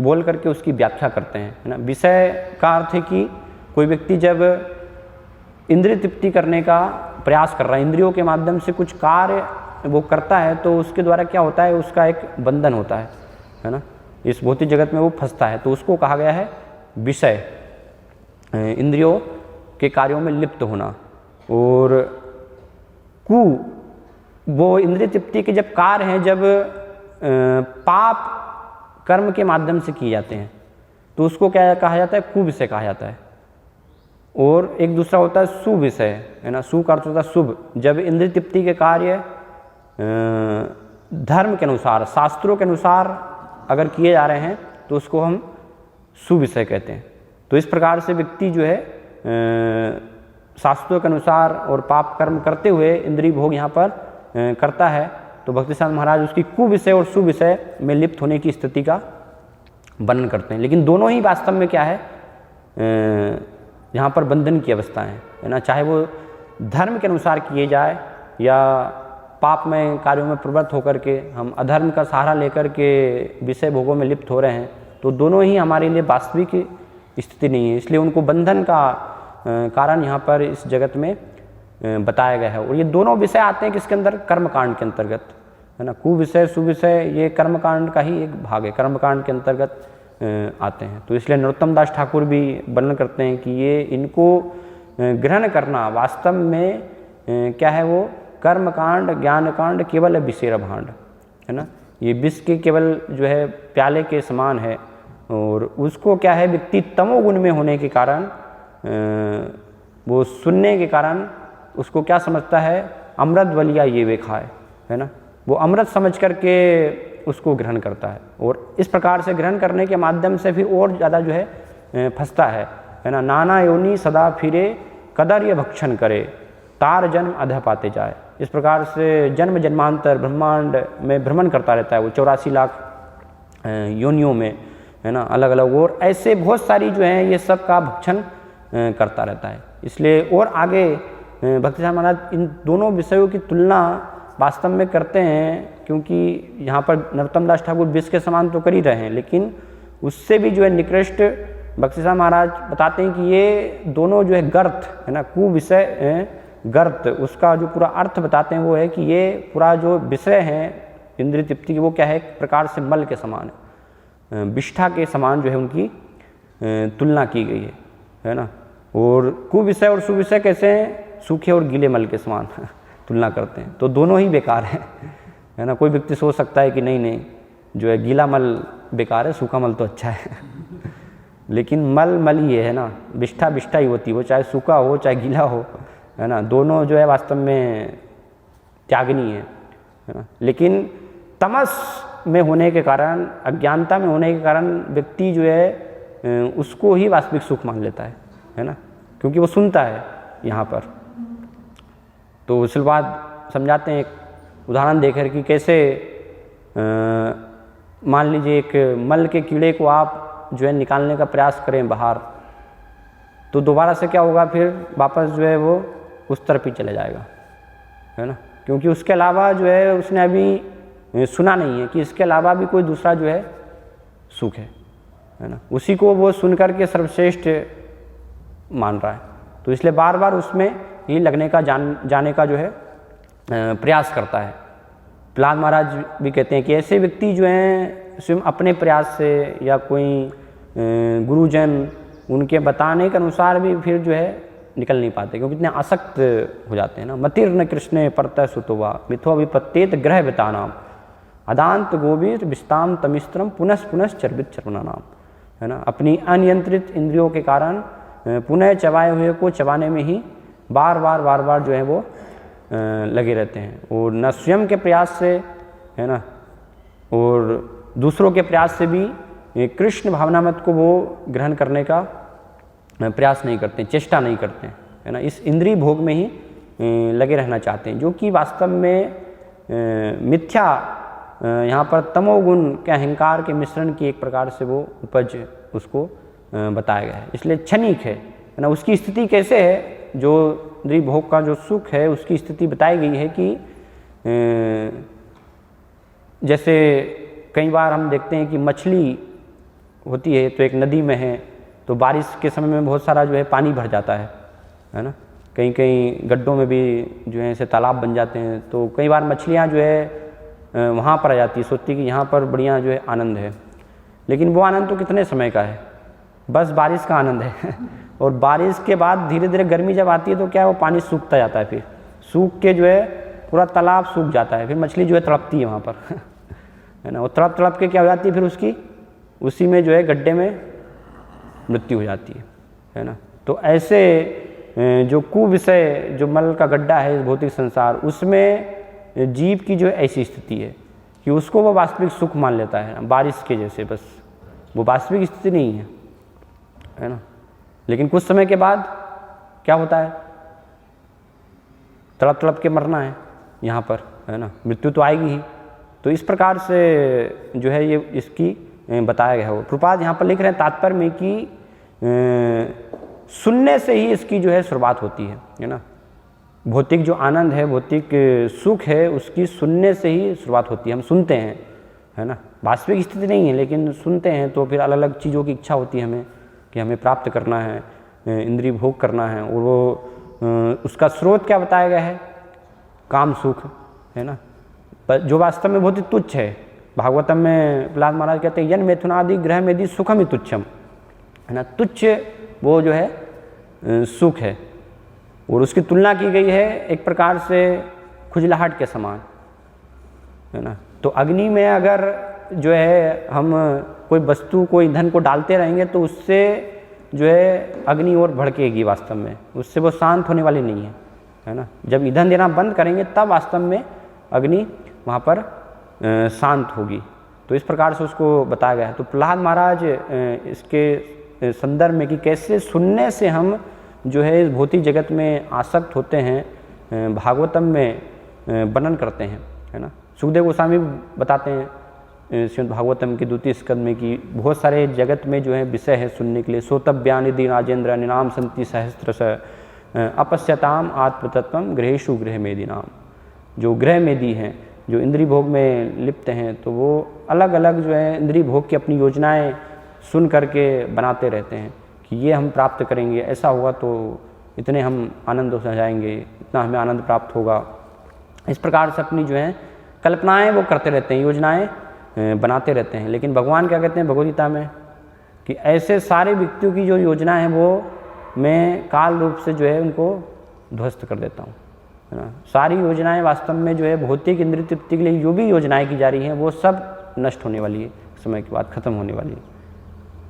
बोल करके उसकी व्याख्या करते हैं, है ना। विषय का अर्थ है कि कोई व्यक्ति जब इंद्रिय तृप्ति करने का प्रयास कर रहा है, इंद्रियों के माध्यम से कुछ कार्य वो करता है, तो उसके द्वारा क्या होता है, उसका एक बंधन होता है ना। इस भौतिक जगत में वो फंसता है, तो उसको कहा गया है विषय, इंद्रियों के कार्यों में लिप्त होना। और कु वो इंद्रिय तृप्ति के जब कार्य हैं, जब पाप कर्म के माध्यम से किए जाते हैं, तो उसको क्या कहा जाता है, कुविषय कहा जाता है। और एक दूसरा होता है सुविषय, है ना। सु का अर्थ होता है शुभ, जब इंद्रिय तृप्ति के कार्य धर्म के अनुसार, शास्त्रों के अनुसार अगर किए जा रहे हैं तो उसको हम सुविषय कहते हैं। तो इस प्रकार से व्यक्ति जो है शास्त्रों के अनुसार और पाप कर्म करते हुए इंद्रिय भोग यहाँ पर करता है, तो भक्ति सिद्धांत महाराज उसकी कुविषय और सुविषय में लिप्त होने की स्थिति का वर्णन करते हैं। लेकिन दोनों ही वास्तव में क्या है, यहाँ पर बंधन की अवस्था है ना। चाहे वो धर्म के अनुसार किए जाए या पाप में कार्यों में प्रवृत्त होकर के हम अधर्म का सहारा लेकर के विषय भोगों में लिप्त हो रहे हैं, तो दोनों ही हमारे लिए वास्तविक स्थिति नहीं है। इसलिए उनको बंधन का कारण यहाँ पर इस जगत में बताया गया है। और ये दोनों विषय आते हैं किसके अंदर, कर्मकांड के अंतर्गत, है ना। कुविषय सुविषय ये कर्मकांड का ही एक भाग है, कर्मकांड के अंतर्गत आते हैं। तो इसलिए नरोत्तम दास ठाकुर भी वर्णन करते हैं कि ये इनको ग्रहण करना वास्तव में क्या है, वो कर्मकांड ज्ञानकांड केवल विषेर भांड, है ना। ये विष के केवल जो है प्याले के समान है। और उसको क्या है, व्यक्ति तमोगुण में होने के कारण, वो सुनने के कारण उसको क्या समझता है, अमृत बलिया ये वे खाए, है ना। वो अमृत समझ करके उसको ग्रहण करता है, और इस प्रकार से ग्रहण करने के माध्यम से फिर और ज़्यादा जो है फंसता है ना। नाना योनि सदा फिरे कदर ये भक्षण करे, तार जन्म अधः पाते जाए। इस प्रकार से जन्म जन्मांतर ब्रह्मांड में भ्रमण करता रहता है वो 84 लाख योनियों में, है ना, अलग अलग। और ऐसे बहुत सारी जो है ये सब का भक्षण करता रहता है। इसलिए और आगे भक्ति सिद्धांत महाराज इन दोनों विषयों की तुलना वास्तव में करते हैं क्योंकि यहाँ पर नरोत्तम दास ठाकुर विष के समान तो कर ही रहे हैं, लेकिन उससे भी जो है निकृष्ट बख्शी साहब महाराज बताते हैं कि ये दोनों जो है गर्त है ना, कु विषय गर्त, उसका जो पूरा अर्थ बताते हैं वो है कि ये पूरा जो विषय है इंद्रिय तृप्ति की, वो क्या है, एक प्रकार से मल के समान है, विष्ठा के समान जो है उनकी तुलना की गई है ना। और कुविषय और सुविषय कैसे हैं, सूखे और गीले मल के समान तुलना करते हैं, तो दोनों ही बेकार है ना। कोई व्यक्ति सोच सकता है कि नहीं नहीं जो है गीला मल बेकार है, सूखा मल तो अच्छा है लेकिन मल मल ही है ना, विष्ठा विष्ठा ही होती है, वो चाहे सूखा हो चाहे गीला हो, है ना, दोनों जो है वास्तव में त्यागनीय है ना। लेकिन तमस में होने के कारण, अज्ञानता में होने के कारण व्यक्ति जो है उसको ही वास्तविक सुख मान लेता है ना, क्योंकि वो सुनता है यहाँ पर। तो शिलवाद समझाते हैं एक उदाहरण देकर कि कैसे मान लीजिए एक मल के कीड़े को आप जो है निकालने का प्रयास करें बाहर, तो दोबारा से क्या होगा, फिर वापस जो है वो उस तरफ ही चले जाएगा, है ना, क्योंकि उसके अलावा जो है उसने अभी सुना नहीं है कि इसके अलावा भी कोई दूसरा जो है सुख है ना, उसी को वो सुन करके सर्वश्रेष्ठ मान रहा है। तो इसलिए बार बार उसमें ही लगने का जाने का जो है प्रयास करता है। प्रहलाद महाराज भी कहते हैं कि ऐसे व्यक्ति जो हैं स्वयं अपने प्रयास से या कोई गुरुजन उनके बताने के अनुसार भी फिर जो है निकल नहीं पाते, क्योंकि इतने आसक्त हो जाते हैं ना। मतिर्न कृष्ण परतः सुतोवा मिथो विपत्तेत ग्रह वितानाम अदांत गोवीर विस्ताम तमिस्त्रम पुनः पुनः चर्बित चर्वना नाम, है ना। अपनी अनियंत्रित इंद्रियों के कारण पुनः चबाए हुए को चबाने में ही बार बार जो है वो लगे रहते हैं, और न स्वयं के प्रयास से, है ना, और दूसरों के प्रयास से भी कृष्ण भावनामत को वो ग्रहण करने का प्रयास नहीं करते, चेष्टा नहीं करते, है ना। इस इंद्रिय भोग में ही लगे रहना चाहते हैं, जो कि वास्तव में मिथ्या, यहाँ पर तमोगुण के अहंकार के मिश्रण की एक प्रकार से वो उपज उसको बताया गया है। इसलिए क्षणिक है ना। उसकी स्थिति कैसे है, जो इंद्रिय भोग का जो सुख है उसकी स्थिति बताई गई है कि जैसे कई बार हम देखते हैं कि मछली होती है तो एक नदी में है, तो बारिश के समय में बहुत सारा जो है पानी भर जाता है ना। कहीं कहीं गड्ढों में भी जो है ऐसे तालाब बन जाते हैं, तो कई बार मछलियाँ जो है वहाँ पर आ जाती है, सोचती कि यहाँ पर बढ़िया जो है आनंद है, लेकिन वो आनंद तो कितने समय का है, बस बारिश का आनंद है और बारिश के बाद धीरे धीरे गर्मी जब आती है तो क्या वो पानी सूखता जाता है, फिर सूख के जो है पूरा तालाब सूख जाता है, फिर मछली जो है तड़पती है वहाँ पर है ना। वो तड़प के क्या हो जाती है, फिर उसकी उसी में जो है गड्ढे में मृत्यु हो जाती है ना। तो ऐसे जो कुविषय जो मल का गड्ढा है इस भौतिक संसार, उसमें जीव की जो ऐसी स्थिति है कि उसको वो वास्तविक सुख मान लेता है, बारिश के जैसे, बस वो वास्तविक स्थिति नहीं है ना। लेकिन कुछ समय के बाद क्या होता है, तड़प के मरना है यहाँ पर, है ना, मृत्यु तो आएगी ही। तो इस प्रकार से जो है ये इसकी बताया गया है। प्रभुपाद यहाँ पर लिख रहे हैं तात्पर्य में कि सुनने से ही इसकी जो है शुरुआत होती है ना। भौतिक जो आनंद है, भौतिक सुख है, उसकी सुनने से ही शुरुआत होती है। हम सुनते हैं, है ना, वास्तविक स्थिति नहीं है, लेकिन सुनते हैं तो फिर अलग अलग चीज़ों की इच्छा होती है हमें कि हमें प्राप्त करना है, इंद्रिय भोग करना है, और वो उसका स्रोत क्या बताया गया है, काम सुख, है ना, जो वास्तव में बहुत ही तुच्छ है। भागवतम में प्रहलाद महाराज कहते हैं यन मैथुनादि ग्रह मेदि सुखम ही तुच्छम, है ना, तुच्छ वो जो है सुख है, और उसकी तुलना की गई है एक प्रकार से खुजलाहट के समान, है ना। तो अग्नि में अगर जो है हम कोई वस्तु को ईंधन को डालते रहेंगे तो उससे जो है अग्नि और भड़केगी, वास्तव में उससे वो शांत होने वाली नहीं है ना। जब ईंधन देना बंद करेंगे तब वास्तव में अग्नि वहाँ पर शांत होगी। तो इस प्रकार से उसको बताया गया है। तो प्रहलाद महाराज इसके संदर्भ में कि कैसे सुनने से हम जो है इस भौतिक जगत में आसक्त होते हैं, भागवतम में वर्णन करते हैं, है ना। सुखदेव गोस्वामी बताते हैं श्रीमद् भागवतम की 2 स्कंद में कि बहुत सारे जगत में जो है विषय है सुनने के लिए। सोतव्यानिधि राजेंद्र निनाम संति सहस्त्रश अपश्यताम आत्मतत्वम गृहेशु गृह मेदी नाम। जो गृह मेदी हैं, जो इंद्रिय भोग में लिप्त हैं, तो वो अलग अलग जो है इंद्रिय भोग की अपनी योजनाएं सुन करके बनाते रहते हैं कि ये हम प्राप्त करेंगे, ऐसा होगा तो इतने हम आनंद हो जाएंगे, इतना हमें आनंद प्राप्त होगा। इस प्रकार से अपनी जो है कल्पनाएं वो करते रहते हैं, योजनाएं बनाते रहते हैं। लेकिन भगवान क्या कहते हैं भगवद गीता में कि ऐसे सारे व्यक्तियों की जो योजना है वो मैं काल रूप से जो है उनको ध्वस्त कर देता हूँ, है ना। सारी योजनाएं वास्तव में जो है भौतिक इंद्रिय तृप्ति के लिए जो भी योजनाएं की जा रही हैं वो सब नष्ट होने वाली है, समय के बाद खत्म होने वाली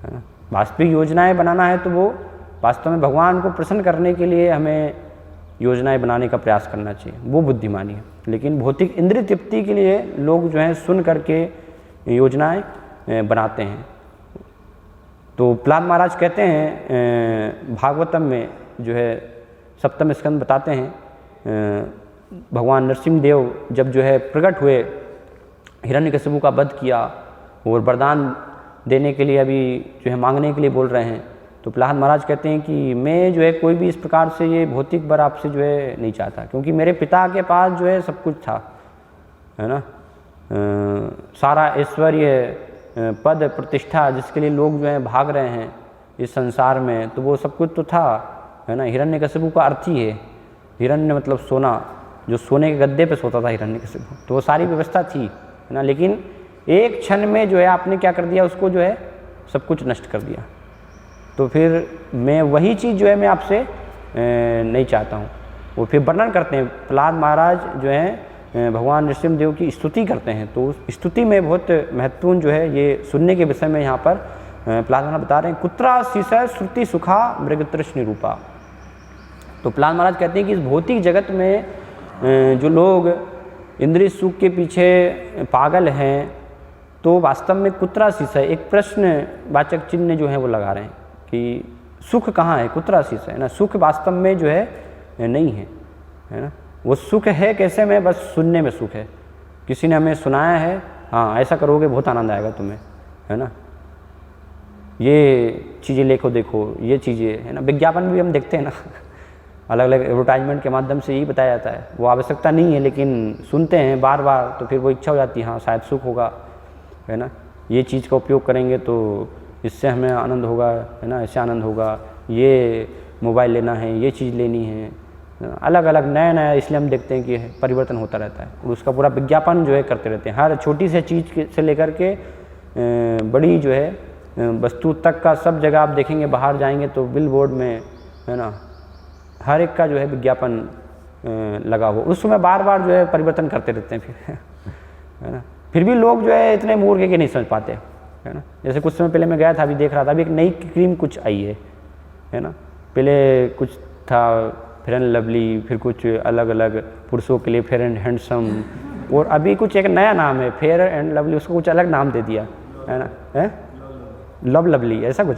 है ना। वास्तविक योजनाएं बनाना है तो वो वास्तव में भगवान को प्रसन्न करने के लिए हमें योजनाएं बनाने का प्रयास करना चाहिए, वो बुद्धिमानी है। लेकिन भौतिक इंद्रिय तृप्ति के लिए लोग जो है सुन करके योजनाएं बनाते हैं। तो प्रहलाद महाराज कहते हैं भागवतम में जो है सप्तम स्कंद बताते हैं, भगवान नरसिंहदेव जब जो है प्रकट हुए, हिरण्यकशिपु का वध किया और वरदान देने के लिए अभी जो है मांगने के लिए बोल रहे हैं, तो प्रहलाद महाराज कहते हैं कि मैं जो है कोई भी इस प्रकार से ये भौतिक वर आपसे जो है नहीं चाहता, क्योंकि मेरे पिता के पास जो है सब कुछ था, है ना। सारा ऐश्वर्य, पद, प्रतिष्ठा जिसके लिए लोग जो है भाग रहे हैं इस संसार में, तो वो सब कुछ तो था, है ना। हिरण्यकशिपु का अर्थ ही है, हिरण्य मतलब सोना, जो सोने के गद्दे पे सोता था हिरण्यकशिपु, तो वो सारी व्यवस्था थी, है ना। लेकिन एक क्षण में जो है आपने क्या कर दिया, उसको जो है सब कुछ नष्ट कर दिया। तो फिर मैं वही चीज़ जो है मैं आपसे नहीं चाहता हूँ। वो फिर वर्णन करते हैं, प्रहलाद महाराज जो है भगवान नरसिंहदेव की स्तुति करते हैं। तो उस स्तुति में बहुत महत्वपूर्ण जो है ये सुनने के विषय में यहाँ पर प्रहलाद महाराज बता रहे हैं, कुत्रा शीशा श्रुति सुखा मृगतृष्णि रूपा। तो प्रहलाद महाराज कहते हैं कि इस भौतिक जगत में जो लोग इंद्रिय सुख के पीछे पागल हैं, तो वास्तव में कुत्रा शीशा, एक प्रश्नवाचक चिन्ह जो है वो लगा रहे हैं कि सुख कहाँ है, कुत्रा शीशा, है ना। सुख वास्तव में जो है नहीं है ना। वो सुख है कैसे में, बस सुनने में सुख है। किसी ने हमें सुनाया है, हाँ ऐसा करोगे बहुत आनंद आएगा तुम्हें, है ना। ये चीज़ें लेखो, देखो ये चीज़ें, है ना। विज्ञापन भी हम देखते हैं ना, अलग अलग एडवर्टाइजमेंट के माध्यम से यही बताया जाता है। वो आवश्यकता नहीं है लेकिन सुनते हैं बार बार, तो फिर वो इच्छा हो जाती है, हाँ शायद सुख होगा, है ना। ये चीज़ का उपयोग करेंगे तो इससे हमें आनंद होगा, है ना, इससे आनंद होगा, ये मोबाइल लेना है, ये चीज़ लेनी है, अलग अलग नया नया। इसलिए हम देखते हैं कि परिवर्तन होता रहता है और उसका पूरा विज्ञापन जो है करते रहते हैं। हर छोटी सी चीज़ से लेकर के बड़ी जो है वस्तु तक का सब जगह आप देखेंगे, बाहर जाएंगे तो बिल बोर्ड में, है ना, हर एक का जो है विज्ञापन लगा हुआ। उस समय बार बार जो है परिवर्तन करते रहते हैं फिर, है ना। फिर भी लोग जो है इतने मूर्ख है कि नहीं समझ पाते, है ना। जैसे कुछ समय पहले मैं गया था, अभी देख रहा था, अभी एक नई क्रीम कुछ आई है ना। पहले कुछ था फेयर एंड लवली, फिर कुछ अलग अलग पुरुषों के लिए फेयर एंड हैंडसम, और अभी कुछ एक नया नाम है फेयर एंड लवली, उसको कुछ अलग नाम दे दिया, है ना, है लव लवली ऐसा कुछ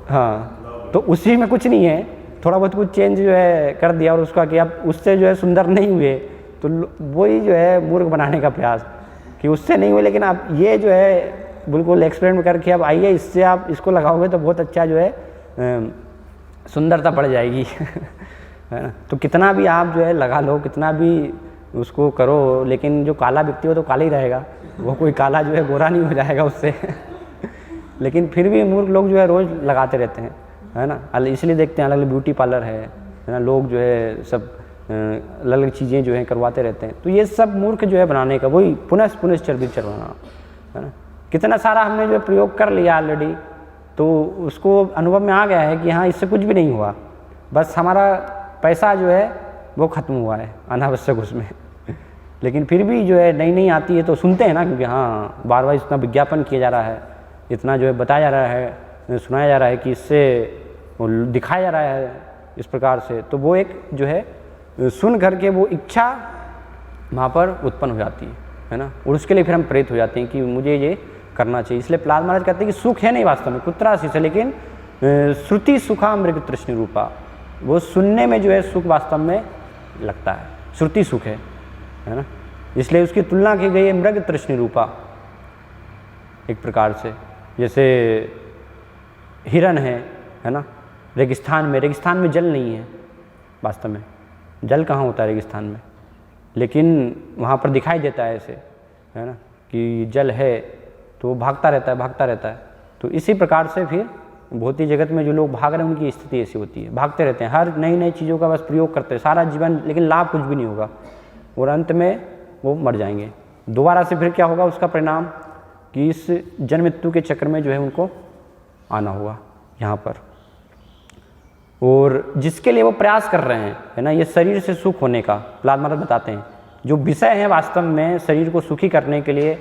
हाँ, तो उसी में कुछ नहीं है, थोड़ा बहुत कुछ चेंज जो है कर दिया और उसका कि आप उससे जो है सुंदर नहीं हुए, तो वही जो है मूर्ख बनाने का प्रयास कि उससे नहीं हुए, लेकिन आप ये जो है बिल्कुल एक्सपेरिमेंट करके अब आइए, इससे आप इसको लगाओगे तो बहुत अच्छा जो है सुंदरता बढ़ जाएगी है ना। तो कितना भी आप जो है लगा लो, कितना भी उसको करो, लेकिन जो काला व्यक्ति हो तो काला ही रहेगा, वो कोई काला जो है गोरा नहीं हो जाएगा उससे लेकिन फिर भी मूर्ख लोग जो है रोज़ लगाते रहते हैं, है ना। इसलिए देखते हैं अलग अलग ब्यूटी पार्लर है ना, लोग जो है सब अलग अलग चीज़ें जो है करवाते रहते हैं। तो ये सब मूर्ख जो है बनाने का, वही पुनः चर्बित चढ़वाना, है ना। कितना सारा हमने जो प्रयोग कर लिया ऑलरेडी, तो उसको अनुभव में आ गया है कि हाँ इससे कुछ भी नहीं हुआ, बस हमारा पैसा जो है वो ख़त्म हुआ है अनावश्यक उसमें लेकिन फिर भी जो है नई नई आती है तो सुनते हैं ना, क्योंकि हाँ बार बार इतना विज्ञापन किया जा रहा है, इतना जो है बताया जा रहा है, सुनाया जा रहा है कि इससे दिखाया जा रहा है इस प्रकार से, तो वो एक जो है सुन करके वो इच्छा वहाँ पर उत्पन्न हो जाती है ना। और उसके लिए फिर हम प्रेरित हो जाते हैं कि मुझे ये करना चाहिए। इसलिए प्रहलाद महाराज कहते हैं कि सुख है नहीं वास्तव में, कुत्रा शीश है, लेकिन श्रुति सुखा मृग तृष्णि रूपा, वो सुनने में जो है सुख वास्तव में लगता है, श्रुति सुख है ना। इसलिए उसकी तुलना की गई है मृग तृष्णि रूपा, एक प्रकार से जैसे हिरन है ना, रेगिस्तान में जल नहीं है वास्तव में, जल कहाँ होता है रेगिस्तान में, लेकिन वहाँ पर दिखाई देता है ऐसे, है ना, कि जल है तो भागता रहता है, भागता रहता है। तो इसी प्रकार से फिर भौतिक जगत में जो लोग भाग रहे हैं उनकी स्थिति ऐसी होती है, भागते रहते हैं, हर नई नई चीज़ों का बस प्रयोग करते हैं सारा जीवन, लेकिन लाभ कुछ भी नहीं होगा और अंत में वो मर जाएंगे। दोबारा से फिर क्या होगा उसका परिणाम, कि इस जन्म मृत्यु के चक्र में जो है उनको आना होगा यहाँ पर। और जिसके लिए वो प्रयास कर रहे हैं, है ना, ये शरीर से सुख होने का, प्रहलाद महाराज बताते हैं जो विषय है वास्तव में शरीर को सुखी करने के लिए,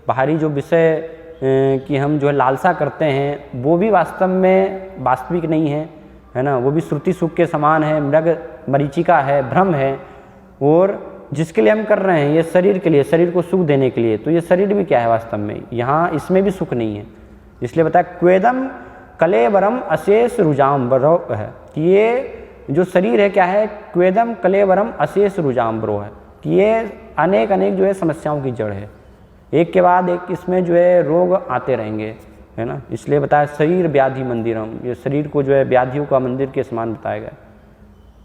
बाहरी जो विषय कि हम जो है लालसा करते हैं वो भी वास्तव में वास्तविक नहीं है ना, वो भी श्रुति सुख के समान है, मृग मरीचिका है, भ्रम है। और जिसके लिए हम कर रहे हैं ये शरीर के लिए, शरीर को सुख देने के लिए, तो ये शरीर भी क्या है वास्तव में, यहाँ इसमें भी सुख नहीं है। इसलिए बताया क्वेदम कलेवरम अशेष रुजाम्बरो है, कि ये जो शरीर है क्या है, क्वेदम कलेवरम अशेष रुजाम्बरो है, कि ये अनेक अनेक जो है समस्याओं की जड़ है, एक के बाद एक इसमें जो है रोग आते रहेंगे, है ना। इसलिए बताया शरीर व्याधि मंदिरम, ये शरीर को जो है व्याधियों का मंदिर के समान बताया गया।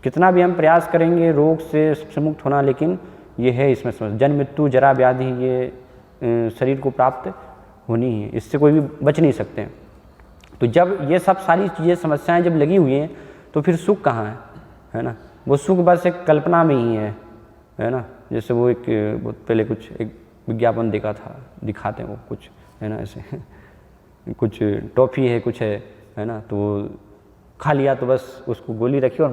कितना भी हम प्रयास करेंगे रोग से मुक्त होना, लेकिन ये है इसमें समस्या, जन्म मृत्यु जरा व्याधि ये शरीर को प्राप्त होनी है, इससे कोई भी बच नहीं सकते हैं। तो जब ये सब सारी चीज़ें समस्याएं जब लगी हुई हैं तो फिर सुख कहाँ है ना, वो सुख बस एक कल्पना में ही है ना। जैसे वो एक बहुत पहले कुछ एक विज्ञापन देखा था, दिखाते हैं वो कुछ, है ना, ऐसे कुछ टॉफ़ी है कुछ है ना, तो खा लिया तो बस उसको गोली रखी और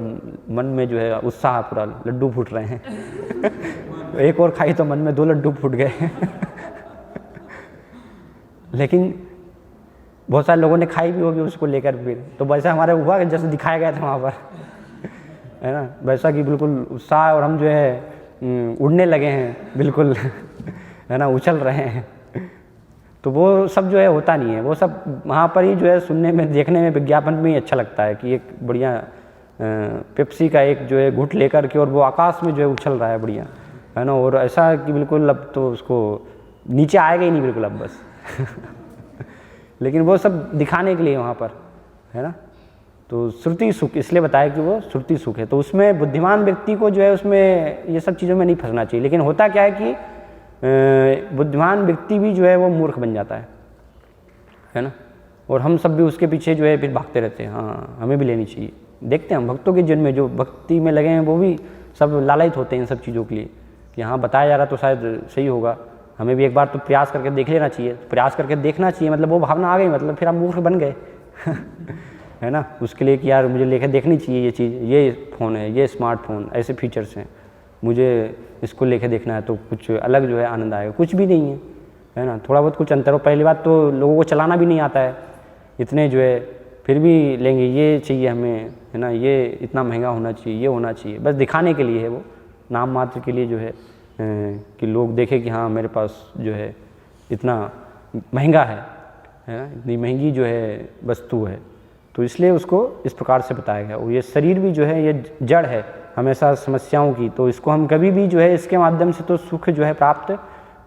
मन में जो है उत्साह, पूरा लड्डू फूट रहे हैं एक और खाई तो मन में 2 लड्डू फूट गए लेकिन बहुत सारे लोगों ने खाई भी होगी उसको लेकर फिर, तो वैसा हमारे हुआ जैसे दिखाया गया था वहाँ पर है ना, वैसा कि बिल्कुल उत्साह, और हम जो है उड़ने लगे हैं बिल्कुल है ना, उछल रहे हैं। तो वो सब जो है होता नहीं है, वो सब वहाँ पर ही जो है सुनने में, देखने में, विज्ञापन में ही अच्छा लगता है कि एक बढ़िया पेप्सी का एक जो है घुट लेकर के और वो आकाश में जो है उछल रहा है बढ़िया, है ना, और ऐसा कि बिल्कुल अब तो उसको नीचे आएगा ही नहीं बिल्कुल अब बस लेकिन वो सब दिखाने के लिए वहाँ पर, है ना। तो श्रुति सुख इसलिए बताया कि वो श्रुति सुख है, तो उसमें बुद्धिमान व्यक्ति को जो है उसमें ये सब चीज़ों में नहीं फंसना चाहिए। लेकिन होता क्या है कि बुद्धिमान व्यक्ति भी जो है वो मूर्ख बन जाता है ना, और हम सब भी उसके पीछे जो है फिर भागते रहते हैं, हाँ हमें भी लेनी चाहिए। देखते हैं हम भक्तों के जन्म में जो भक्ति में लगे हैं वो भी सब लालयित होते हैं इन सब चीज़ों के लिए, कि हाँ बताया जा रहा तो शायद सही होगा, हमें भी एक बार तो प्रयास करके देख लेना चाहिए। प्रयास करके देखना चाहिए मतलब वो भावना आ गई, मतलब फिर हम मूर्ख बन गए है ना, उसके लिए कि यार मुझे लेकर देखनी चाहिए ये चीज़, ये फ़ोन है, ये स्मार्टफोन, ऐसे फीचर्स हैं, मुझे इसको लेके देखना है तो कुछ अलग जो है आनंद आएगा। कुछ भी नहीं है ना, थोड़ा बहुत कुछ अंतर हो। पहली बात तो लोगों को चलाना भी नहीं आता है इतने जो है, फिर भी लेंगे ये चाहिए हमें, है ना, ये इतना महंगा होना चाहिए, ये होना चाहिए, बस दिखाने के लिए है, वो नाम मात्र के लिए जो है कि लोग देखें कि हाँ मेरे पास जो है इतना महंगा है ना, इतनी महंगी जो है वस्तु है, तो इसलिए उसको इस प्रकार से बताया गया। और ये शरीर भी जो है ये जड़ है हमेशा समस्याओं की, तो इसको हम कभी भी जो है इसके माध्यम से तो सुख जो है प्राप्त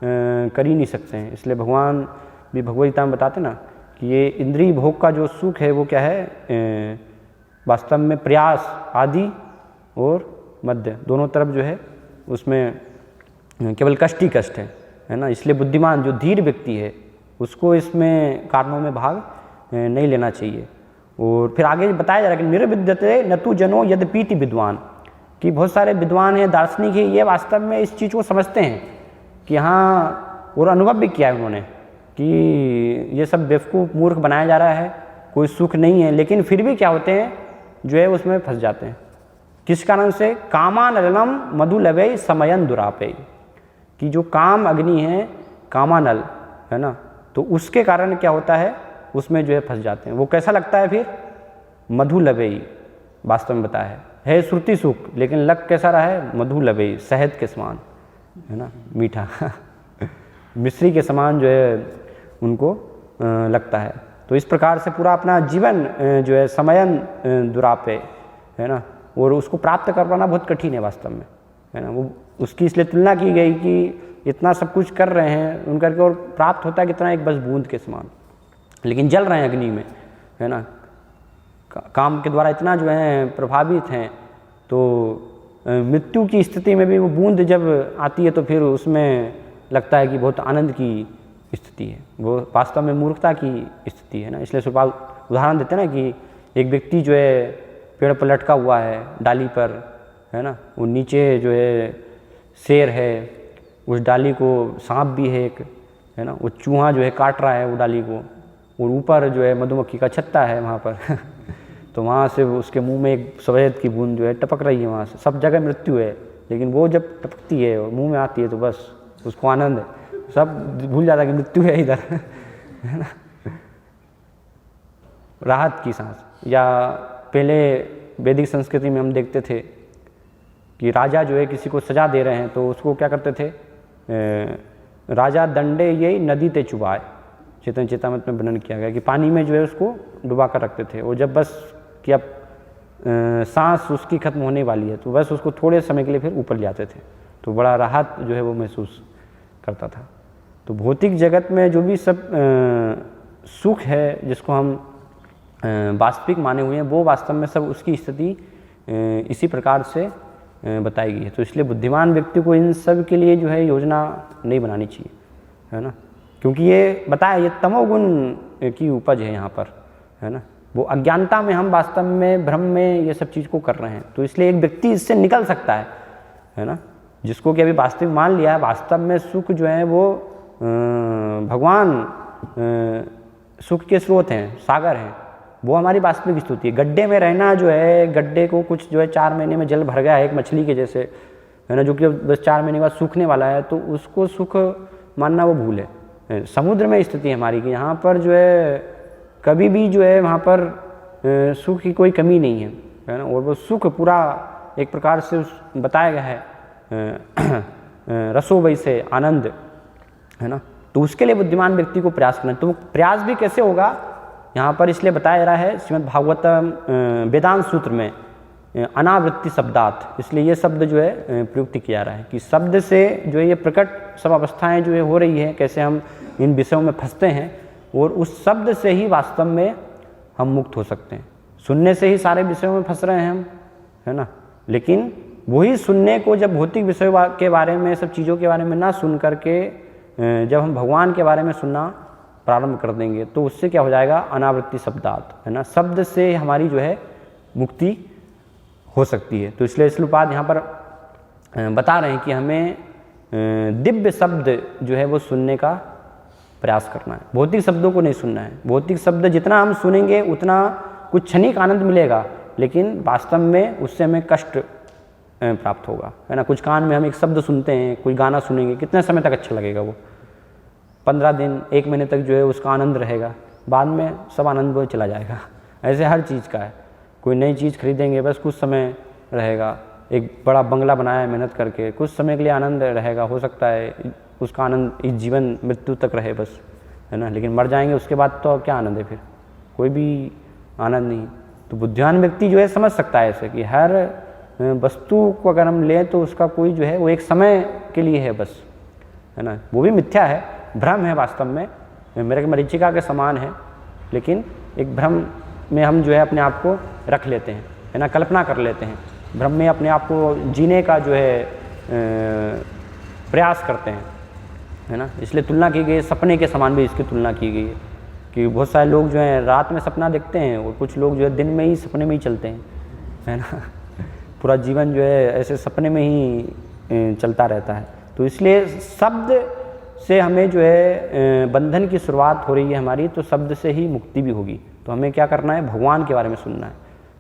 कर ही नहीं सकते हैं। इसलिए भगवान भी भगवद गीता में बताते ना कि ये इंद्रिय भोग का जो सुख है वो क्या है, वास्तव में प्रयास आदि और मध्य दोनों तरफ जो है उसमें केवल कष्ट ही कष्ट है ना। इसलिए बुद्धिमान जो धीर व्यक्ति है उसको इसमें कारणों में भाग नहीं लेना चाहिए। और फिर आगे बताया जा रहा है कि निर्विद्यते नतु जनो यद्यपीति विद्वान, कि बहुत सारे विद्वान हैं, दार्शनिक हैं, ये वास्तव में इस चीज़ को समझते हैं कि हाँ, और अनुभव भी किया है उन्होंने कि ये सब बेवकूफ़ मूर्ख बनाया जा रहा है, कोई सुख नहीं है, लेकिन फिर भी क्या होते हैं जो है उसमें फंस जाते हैं। किस कारण से? कामानलम मधुलवै समयन दुरापे, कि जो काम अग्नि है, कामानल है ना, तो उसके कारण क्या होता है उसमें जो है फंस जाते हैं। वो कैसा लगता है फिर? मधुलवै, वास्तव में बताया है श्रुति सुख, लेकिन लग कैसा रहा है? मधुलवै, शहद के समान, है ना, मीठा मिश्री के समान जो है उनको लगता है। तो इस प्रकार से पूरा अपना जीवन जो है समयन दुरापे, है ना, और उसको प्राप्त कर पाना बहुत कठिन है वास्तव में, है ना। वो उसकी इसलिए तुलना की गई कि इतना सब कुछ कर रहे हैं उन करके, और प्राप्त होता है कितना? एक बस बूंद के समान, लेकिन जल रहे हैं अग्नि में, है ना, काम के द्वारा इतना जो है प्रभावित हैं, तो मृत्यु की स्थिति में भी वो बूंद जब आती है तो फिर उसमें लगता है कि बहुत आनंद की स्थिति है, वो वास्तव में मूर्खता की स्थिति है ना। इसलिए सुपाल उदाहरण देते हैं ना कि एक व्यक्ति जो है पेड़ पर लटका हुआ है डाली पर, है ना, वो नीचे जो है शेर है, उस डाली को सांप भी है एक, है ना, वो चूहा जो है काट रहा है वो डाली को, और ऊपर जो है मधुमक्खी का छत्ता है वहाँ पर तो वहाँ से उसके मुंह में एक सफ़ेद की बूंद जो है टपक रही है, वहाँ से सब जगह मृत्यु है, लेकिन वो जब टपकती है और मुंह में आती है तो बस उसको आनंद है, सब भूल जाता है कि मृत्यु है इधर है ना। राहत की सांस। या पहले वैदिक संस्कृति में हम देखते थे कि राजा जो है किसी को सजा दे रहे हैं तो उसको क्या करते थे, राजा दंडे यही नदी ते चुबाए, चेतन चेतामृत में वर्णन किया गया कि पानी में जो है उसको डुबा कर रखते थे, और जब बस कि अब सांस उसकी खत्म होने वाली है तो बस उसको थोड़े समय के लिए फिर ऊपर ले जाते थे, तो बड़ा राहत जो है वो महसूस करता था। तो भौतिक जगत में जो भी सब सुख है जिसको हम वास्तविक माने हुए हैं, वो वास्तव में सब उसकी स्थिति इसी प्रकार से बताई गई है। तो इसलिए बुद्धिमान व्यक्ति को इन सब के लिए जो है योजना नहीं बनानी चाहिए, है ना, क्योंकि ये बताया ये तमोगुण की उपज है यहाँ पर, है ना, वो अज्ञानता में हम वास्तव में भ्रम में ये सब चीज़ को कर रहे हैं। तो इसलिए एक व्यक्ति इससे निकल सकता है ना, जिसको कि अभी वास्तविक मान लिया है, वास्तव में सुख जो है वो भगवान सुख के स्रोत हैं, सागर हैं, वो हमारी वास्तविक स्थिति है। गड्ढे में रहना जो है, गड्ढे को कुछ जो है 4 महीने में जल भर गया है एक मछली के जैसे, है ना, जो कि बस 4 महीने बाद सूखने वाला है, तो उसको सुख मानना वो भूल है। समुद्र में स्थिति है हमारी कि यहाँ पर जो है कभी भी जो है वहाँ पर सुख की कोई कमी नहीं है ना, और वो सुख पूरा एक प्रकार से बताया गया है रसो वही से आनंद, है ना। तो उसके लिए बुद्धिमान व्यक्ति को प्रयास करना। तो प्रयास भी कैसे होगा यहाँ पर इसलिए बताया जा रहा है श्रीमद् भागवतम वेदांत सूत्र में अनावृत्ति शब्दात, इसलिए ये शब्द जो है प्रयुक्त किया जा रहा है कि शब्द से जो है ये प्रकट सब अवस्थाएं जो है हो रही है, कैसे हम इन विषयों में फंसते हैं, और उस शब्द से ही वास्तव में हम मुक्त हो सकते हैं। सुनने से ही सारे विषयों में फंस रहे हैं हम, है ना, लेकिन वही सुनने को जब भौतिक विषयों के बारे में, सब चीज़ों के बारे में ना सुन करके जब हम भगवान के बारे में सुनना प्रारंभ कर देंगे तो उससे क्या हो जाएगा, अनावृत्ति शब्दात, है ना, शब्द से हमारी जो है मुक्ति हो सकती है। तो इसलिए श्रीपाद यहाँ पर बता रहे हैं कि हमें दिव्य शब्द जो है वो सुनने का प्रयास करना है, भौतिक शब्दों को नहीं सुनना है। भौतिक शब्द जितना हम सुनेंगे उतना कुछ क्षणिक आनंद मिलेगा, लेकिन वास्तव में उससे हमें कष्ट प्राप्त होगा, है ना। कुछ कान में हम एक शब्द सुनते हैं, कोई गाना सुनेंगे, कितने समय तक अच्छा लगेगा, वो 15 दिन 1 महीने तक जो है उसका आनंद रहेगा, बाद में सब आनंद वो चला जाएगा। ऐसे हर चीज़ का है, कोई नई चीज़ खरीदेंगे बस कुछ समय रहेगा, एक बड़ा बंगला बनाया है मेहनत करके, कुछ समय के लिए आनंद रहेगा, हो सकता है उसका आनंद इस जीवन मृत्यु तक रहे बस, है ना, लेकिन मर जाएंगे उसके बाद तो क्या आनंद है, फिर कोई भी आनंद नहीं। तो बुद्धिमान व्यक्ति जो है समझ सकता है ऐसे कि हर वस्तु को अगर हम लें तो उसका कोई जो है वो एक समय के लिए है बस, है ना, वो भी मिथ्या है, भ्रम है वास्तव में, मेरे मरीचिका के समान है, लेकिन एक भ्रम में हम जो है अपने आप को रख लेते हैं, है ना, कल्पना कर लेते हैं, भ्रम में अपने आप को जीने का जो है प्रयास करते हैं, है ना। इसलिए तुलना की गई है, सपने के समान भी इसकी तुलना की गई है कि बहुत सारे लोग जो हैं रात में सपना देखते हैं और कुछ लोग जो है दिन में ही सपने में ही चलते हैं, है ना, पूरा जीवन जो है ऐसे सपने में ही चलता रहता है। तो इसलिए शब्द से हमें जो है बंधन की शुरुआत हो रही है हमारी, तो शब्द से ही मुक्ति भी होगी। तो हमें क्या करना है, भगवान के बारे में सुनना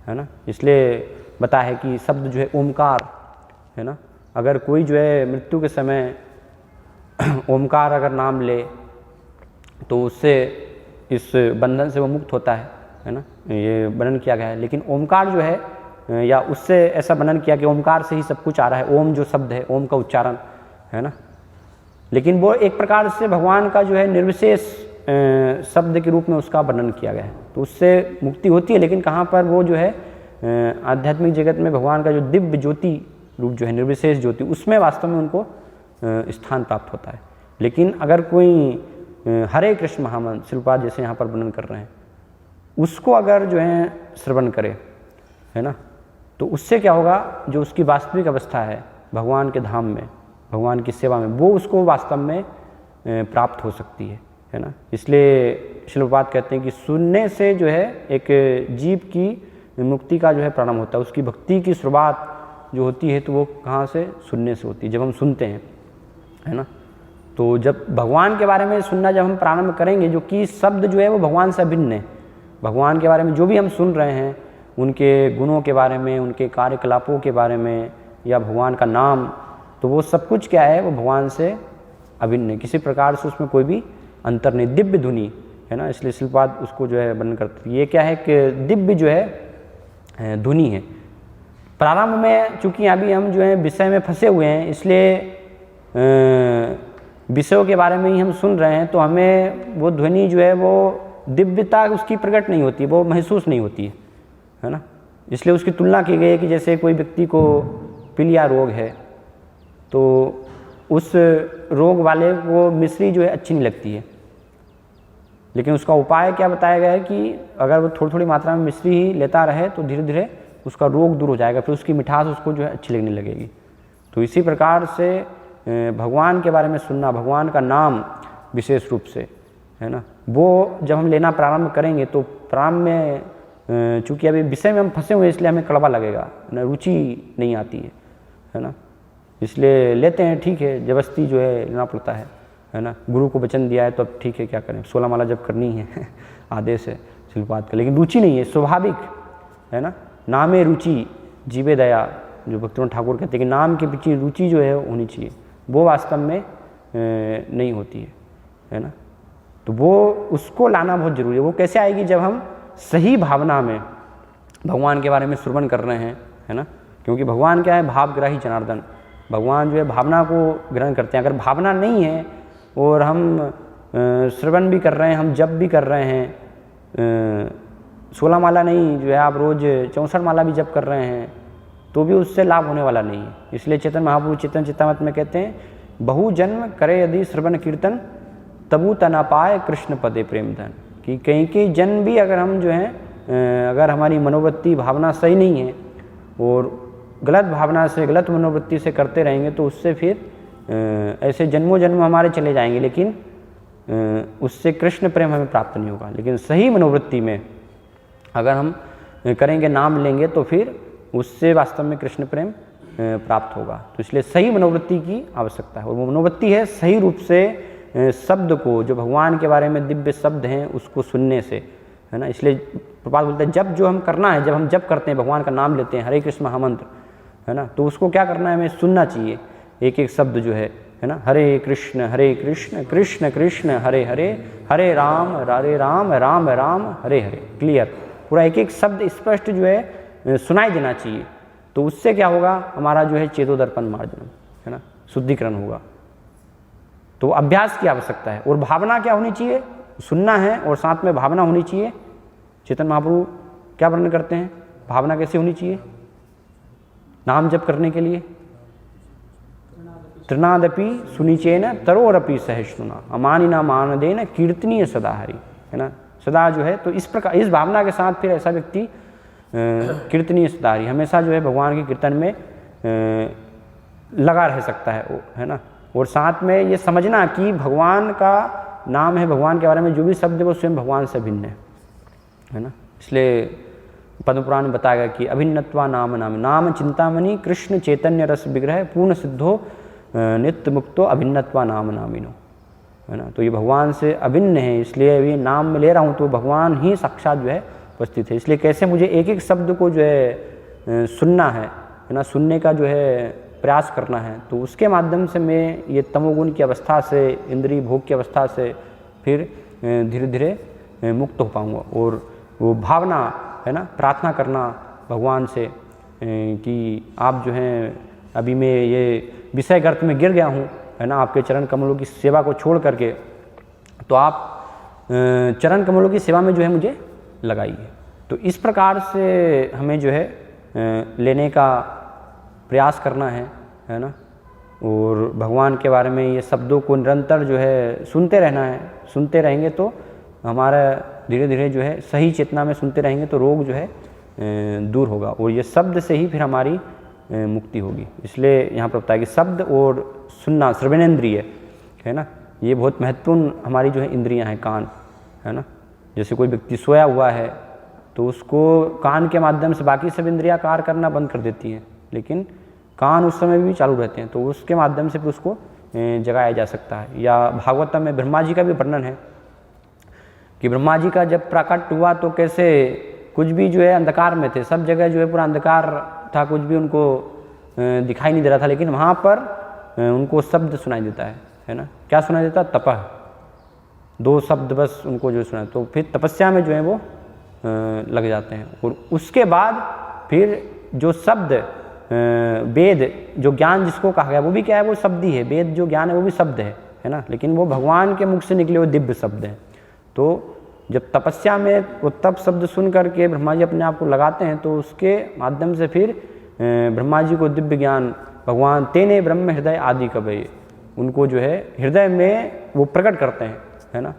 है ना। इसलिए बताया है कि शब्द जो है ओमकार, है ना, अगर कोई जो है मृत्यु के समय ओमकार अगर नाम ले तो उससे इस बंधन से वो मुक्त होता है ना, ये वर्णन किया गया है। लेकिन ओमकार जो है या उससे ऐसा वर्णन किया कि ओमकार से ही सब कुछ आ रहा है, ओम जो शब्द है, ओम का उच्चारण, है ना, लेकिन वो एक प्रकार से भगवान का जो है निर्विशेष शब्द के रूप में उसका वर्णन किया गया है, तो उससे मुक्ति होती है। लेकिन कहाँ पर वो जो है आध्यात्मिक जगत में भगवान का जो दिव्य ज्योति रूप जो है, निर्विशेष ज्योति, उसमें वास्तव में उनको स्थान प्राप्त होता है। लेकिन अगर कोई हरे कृष्ण महामंत्र श्रीपाद जैसे यहाँ पर वर्णन कर रहे हैं, उसको अगर जो है श्रवण करे, है ना, तो उससे क्या होगा, जो उसकी वास्तविक अवस्था है भगवान के धाम में, भगवान की सेवा में, वो उसको वास्तव में प्राप्त हो सकती है ना। इसलिए श्रील प्रभुपाद कहते हैं कि सुनने से जो है एक जीव की मुक्ति का जो है प्रारंभ होता है। उसकी भक्ति की शुरुआत जो होती है तो वो कहाँ से, सुनने से होती है, जब हम सुनते हैं, है ना। तो जब भगवान के बारे में सुनना जब हम प्रारंभ करेंगे, जो कि शब्द जो है वो भगवान से अभिन्न है, भगवान के बारे में जो भी हम सुन रहे हैं, उनके गुणों के बारे में, उनके कार्यकलापों के बारे में, या भगवान का नाम, तो वो सब कुछ क्या है, वो भगवान से अभिन्न है, किसी प्रकार से उसमें कोई भी अंतर नहीं, दिव्य धुनी है ना। इसलिए शिल्पपाद उसको जो है वर्णन करते हैं, ये क्या है कि दिव्य जो है धुनी है। प्रारंभ में चूँकि अभी हम जो है विषय में फंसे हुए हैं, इसलिए विषयों के बारे में ही हम सुन रहे हैं, तो हमें वो ध्वनि जो है वो दिव्यता उसकी प्रकट नहीं होती, वो महसूस नहीं होती है ना। इसलिए उसकी तुलना की गई है कि जैसे कोई व्यक्ति को पीलिया रोग है, तो उस रोग वाले को मिश्री जो है अच्छी नहीं लगती है, लेकिन उसका उपाय क्या बताया गया है कि अगर वो थोड़ी थोड़ी मात्रा में मिश्री ही लेता रहे तो धीरे धीरे उसका रोग दूर हो जाएगा, फिर उसकी मिठास उसको जो है अच्छी लगने लगेगी। तो इसी प्रकार से भगवान के बारे में सुनना, भगवान का नाम विशेष रूप से, है ना, वो जब हम लेना प्रारंभ करेंगे तो प्रारंभ में चूँकि अभी विषय में हम फंसे हुए हैं, इसलिए हमें कड़वा लगेगा, रुचि नहीं आती है ना। इसलिए लेते हैं, ठीक है, जबरदस्ती जो है लेना पड़ता है ना। गुरु को वचन दिया है तो अब ठीक है, क्या करें, 16 माला जब करनी है आदेश है शिल्पपाद का, लेकिन रुचि नहीं है, स्वाभाविक है ना। नामे रुचि जीवे दया, जो भक्तिवंत ठाकुर कहते हैं कि नाम के पीछे रुचि जो है होनी चाहिए, वो वास्तव में नहीं होती है ना। तो वो उसको लाना बहुत जरूरी है। वो कैसे आएगी, जब हम सही भावना में भगवान के बारे में श्रवण कर रहे हैं, है ना। क्योंकि भगवान क्या है, भावग्राही जनार्दन, भगवान जो है भावना को ग्रहण करते हैं। अगर भावना नहीं है और हम श्रवण भी कर रहे हैं, हम जप भी कर रहे हैं, 16 माला नहीं, जो है आप रोज़ 64 माला भी जप कर रहे हैं, तो भी उससे लाभ होने वाला नहीं है। इसलिए चेतन महाप्रभु चेतन चित्तामृत में कहते हैं, बहु जन्म करे यदि श्रवण कीर्तन तबु तना पाए कृष्ण पदे प्रेम धन, कि कहीं के जन्म भी अगर हम जो हैं, अगर हमारी मनोवृत्ति भावना सही नहीं है और गलत भावना से, गलत मनोवृत्ति से करते रहेंगे, तो उससे फिर ऐसे जन्मों जन्म हमारे चले जाएंगे, लेकिन उससे कृष्ण प्रेम हमें प्राप्त नहीं होगा। लेकिन सही मनोवृत्ति में अगर हम करेंगे, नाम लेंगे, तो फिर उससे वास्तव में कृष्ण प्रेम प्राप्त होगा। तो इसलिए सही मनोवृत्ति की आवश्यकता है, और वो मनोवृत्ति है सही रूप से शब्द को, जो भगवान के बारे में दिव्य शब्द हैं, उसको सुनने से, है ना। इसलिए प्रभुपाद बोलते हैं, जब जो हम करना है, जब हम जप करते हैं, भगवान का नाम लेते हैं, हरे कृष्ण महामंत्र, है ना, तो उसको क्या करना है, हमें सुनना चाहिए एक एक शब्द जो है ना। हरे कृष्ण कृष्ण कृष्ण हरे हरे, हरे राम राम राम हरे हरे, क्लियर, पूरा एक एक शब्द स्पष्ट जो है सुनाई देना चाहिए। तो उससे क्या होगा, हमारा जो है चेतोदर्पण मार्जन, है ना, शुद्धिकरण होगा। तो अभ्यास की आवश्यकता है। और भावना क्या होनी चाहिए, सुनना है और साथ में भावना होनी चाहिए। चेतन महाप्रभु क्या वर्णन करते हैं, भावना कैसे होनी चाहिए नाम जप करने के लिए, तृणादपि सुनिचेन तरोरपि सहिष्णुना अमानिना मानदेन कीर्तनीय सदा हरि, है ना, सदा जो है। तो इस प्रकार, इस भावना के साथ फिर ऐसा व्यक्ति कीर्तनीय सदा हरि, हमेशा जो है भगवान के कीर्तन में लगा रह सकता है ना। और साथ में ये समझना कि भगवान का नाम है, भगवान के बारे में जो भी शब्द है वो स्वयं भगवान से भिन्न है ना। इसलिए पद्म पुराण में बताया गया कि अभिन्नत्वा नाम नाम, नाम चिंतामणि कृष्ण चैतन्य रस विग्रह पूर्ण सिद्धो नित्य मुक्तो अभिन्नत्वा नाम नामिनो, है ना। तो ये भगवान से अभिन्न है, इसलिए ये नाम में ले रहा हूँ तो भगवान ही साक्षात जो है उपस्थित है। इसलिए कैसे मुझे एक एक शब्द को जो है सुनना है ना, सुनने का जो है प्रयास करना है, तो उसके माध्यम से मैं ये तमोगुण की अवस्था से, इंद्रिय भोग की अवस्था से फिर धीरे धीरे मुक्त हो पाऊँगा। और वो भावना है ना, प्रार्थना करना भगवान से कि आप जो हैं, अभी मैं ये विषय गर्त में गिर गया हूँ, है ना, आपके चरण कमलों की सेवा को छोड़ करके, तो आप चरण कमलों की सेवा में जो है मुझे लगाइए। तो इस प्रकार से हमें जो है लेने का प्रयास करना है ना। और भगवान के बारे में ये शब्दों को निरंतर जो है सुनते रहना है। सुनते रहेंगे तो हमारा धीरे धीरे जो है सही चेतना में सुनते रहेंगे तो रोग जो है दूर होगा और ये शब्द से ही फिर हमारी मुक्ति होगी। इसलिए यहाँ पर बताया कि शब्द और सुनना, श्रवणेंद्रिय है ना, ये बहुत महत्वपूर्ण हमारी जो है इंद्रियां हैं, कान है ना। जैसे कोई व्यक्ति सोया हुआ है तो उसको कान के माध्यम से बाकी सब इंद्रियां कार्य करना बंद कर देती हैं, लेकिन कान उस समय भी चालू रहते हैं, तो उसके माध्यम से फिर उसको जगाया जा सकता है। या भागवतम में ब्रह्मा जी का भी वर्णन है कि ब्रह्मा जी का जब प्रकट हुआ तो कैसे कुछ भी जो है अंधकार में थे, सब जगह जो है पूरा अंधकार था, कुछ भी उनको दिखाई नहीं दे रहा था, लेकिन वहाँ पर उनको शब्द सुनाई देता है ना। क्या सुनाई देता? तपह, 2 शब्द बस उनको जो सुना, तो फिर तपस्या में जो है वो लग जाते हैं। और उसके बाद फिर जो शब्द वेद, जो ज्ञान जिसको कहा गया वो भी क्या है, वो शब्द ही है। वेद जो ज्ञान है वो भी शब्द है ना, लेकिन वो भगवान के मुख से निकले हुए दिव्य शब्द हैं। तो जब तपस्या में वो तप शब्द सुन करके ब्रह्मा जी अपने आप को लगाते हैं, तो उसके माध्यम से फिर ब्रह्मा जी को दिव्य ज्ञान, भगवान तेने ब्रह्म हृदय आदि कवये, उनको जो है हृदय में वो प्रकट करते हैं, है ना,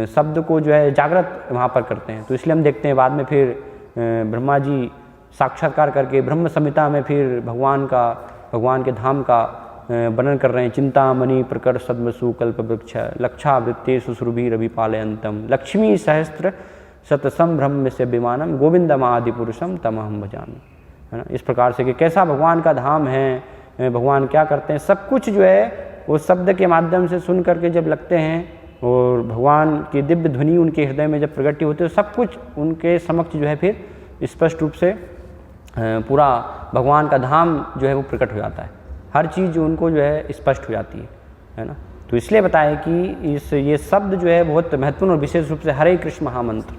शब्द को जो है जागृत वहाँ पर करते हैं। तो इसलिए हम देखते हैं बाद में फिर ब्रह्मा जी साक्षात्कार करके ब्रह्म संहिता में फिर भगवान के धाम का वर्णन कर रहे हैं। चिंतामणि प्रकर सद्मसु कल्प वृक्ष लक्षावृत्ते सुश्रुभि रवि पालयंतम लक्ष्मी सहस्त्र शतसम ब्रह्म से विमानम गोविंदम आदि पुरुषम तमहम भजामि, है ना। इस प्रकार से कि कैसा भगवान का धाम है, भगवान क्या करते हैं, सब कुछ जो है वो शब्द के माध्यम से सुन करके जब लगते हैं और भगवान की दिव्य ध्वनि उनके हृदय में जब प्रकट होती है, तो सब कुछ उनके समक्ष जो है फिर स्पष्ट रूप से पूरा भगवान का धाम जो है वो प्रकट हो जाता है। हर चीज़ जो उनको जो है स्पष्ट हो जाती है ना। तो इसलिए बताया कि ये शब्द जो है बहुत महत्वपूर्ण और विशेष रूप से हरे कृष्ण महामंत्र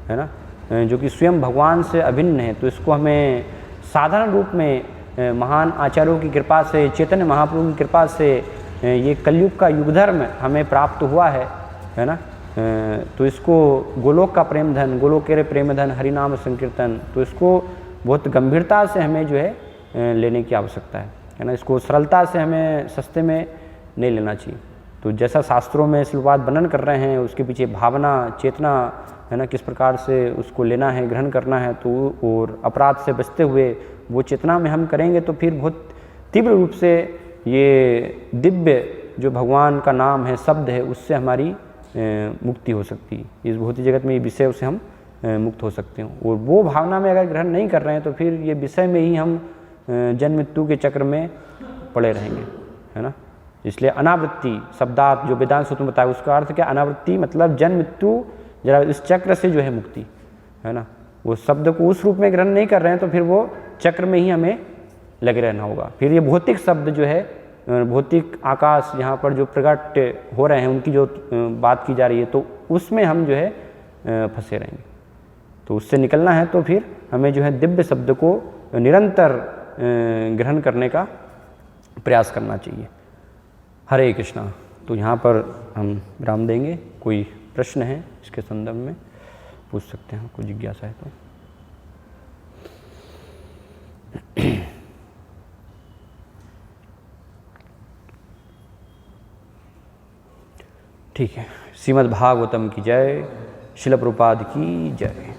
है ना, जो कि स्वयं भगवान से अभिन्न है। तो इसको हमें साधारण रूप में महान आचार्यों की कृपा से, चैतन्य महाप्रभु की कृपा से ये कलयुग का युग धर्म हमें प्राप्त हुआ है ना। तो इसको गोलोक का प्रेम धन, गोलोक के प्रेम धन हरिनाम संकीर्तन, तो इसको बहुत गंभीरता से हमें जो है लेने की आवश्यकता है ना। इसको सरलता से हमें सस्ते में नहीं लेना चाहिए। तो जैसा शास्त्रों में श्लोकात वर्णन कर रहे हैं, उसके पीछे भावना, चेतना है ना, किस प्रकार से उसको लेना है, ग्रहण करना है, तो और अपराध से बचते हुए वो चेतना में हम करेंगे तो फिर बहुत तीव्र रूप से ये दिव्य जो भगवान का नाम है, शब्द है, उससे हमारी मुक्ति हो सकती है। इस भौतिक जगत में ये विषय उससे हम मुक्त हो सकते हैं। और वो भावना में अगर ग्रहण नहीं कर रहे हैं तो फिर ये विषय में ही हम जन्म मृत्यु के चक्र में पड़े रहेंगे, है ना। इसलिए अनावृत्ति शब्दार्थ जो वेदांत सूत्र में बताया, उसका अर्थ क्या? अनावृत्ति मतलब जन्म मृत्यु जरा इस चक्र से जो है मुक्ति, है ना। वो शब्द को उस रूप में ग्रहण नहीं कर रहे हैं तो फिर वो चक्र में ही हमें लगे रहना होगा। फिर ये भौतिक शब्द जो है, भौतिक आकाश यहाँ पर जो प्रकट हो रहे हैं, उनकी जो बात की जा रही है, तो उसमें हम जो है फंसे रहेंगे। तो उससे निकलना है तो फिर हमें जो है दिव्य शब्द को निरंतर ग्रहण करने का प्रयास करना चाहिए। हरे कृष्णा। तो यहाँ पर हम विराम देंगे। कोई प्रश्न है इसके संदर्भ में पूछ सकते हैं, कोई जिज्ञासा है तो। ठीक है। श्रीमद् भागवतम की जय, शिल प्रभुपाद की जय।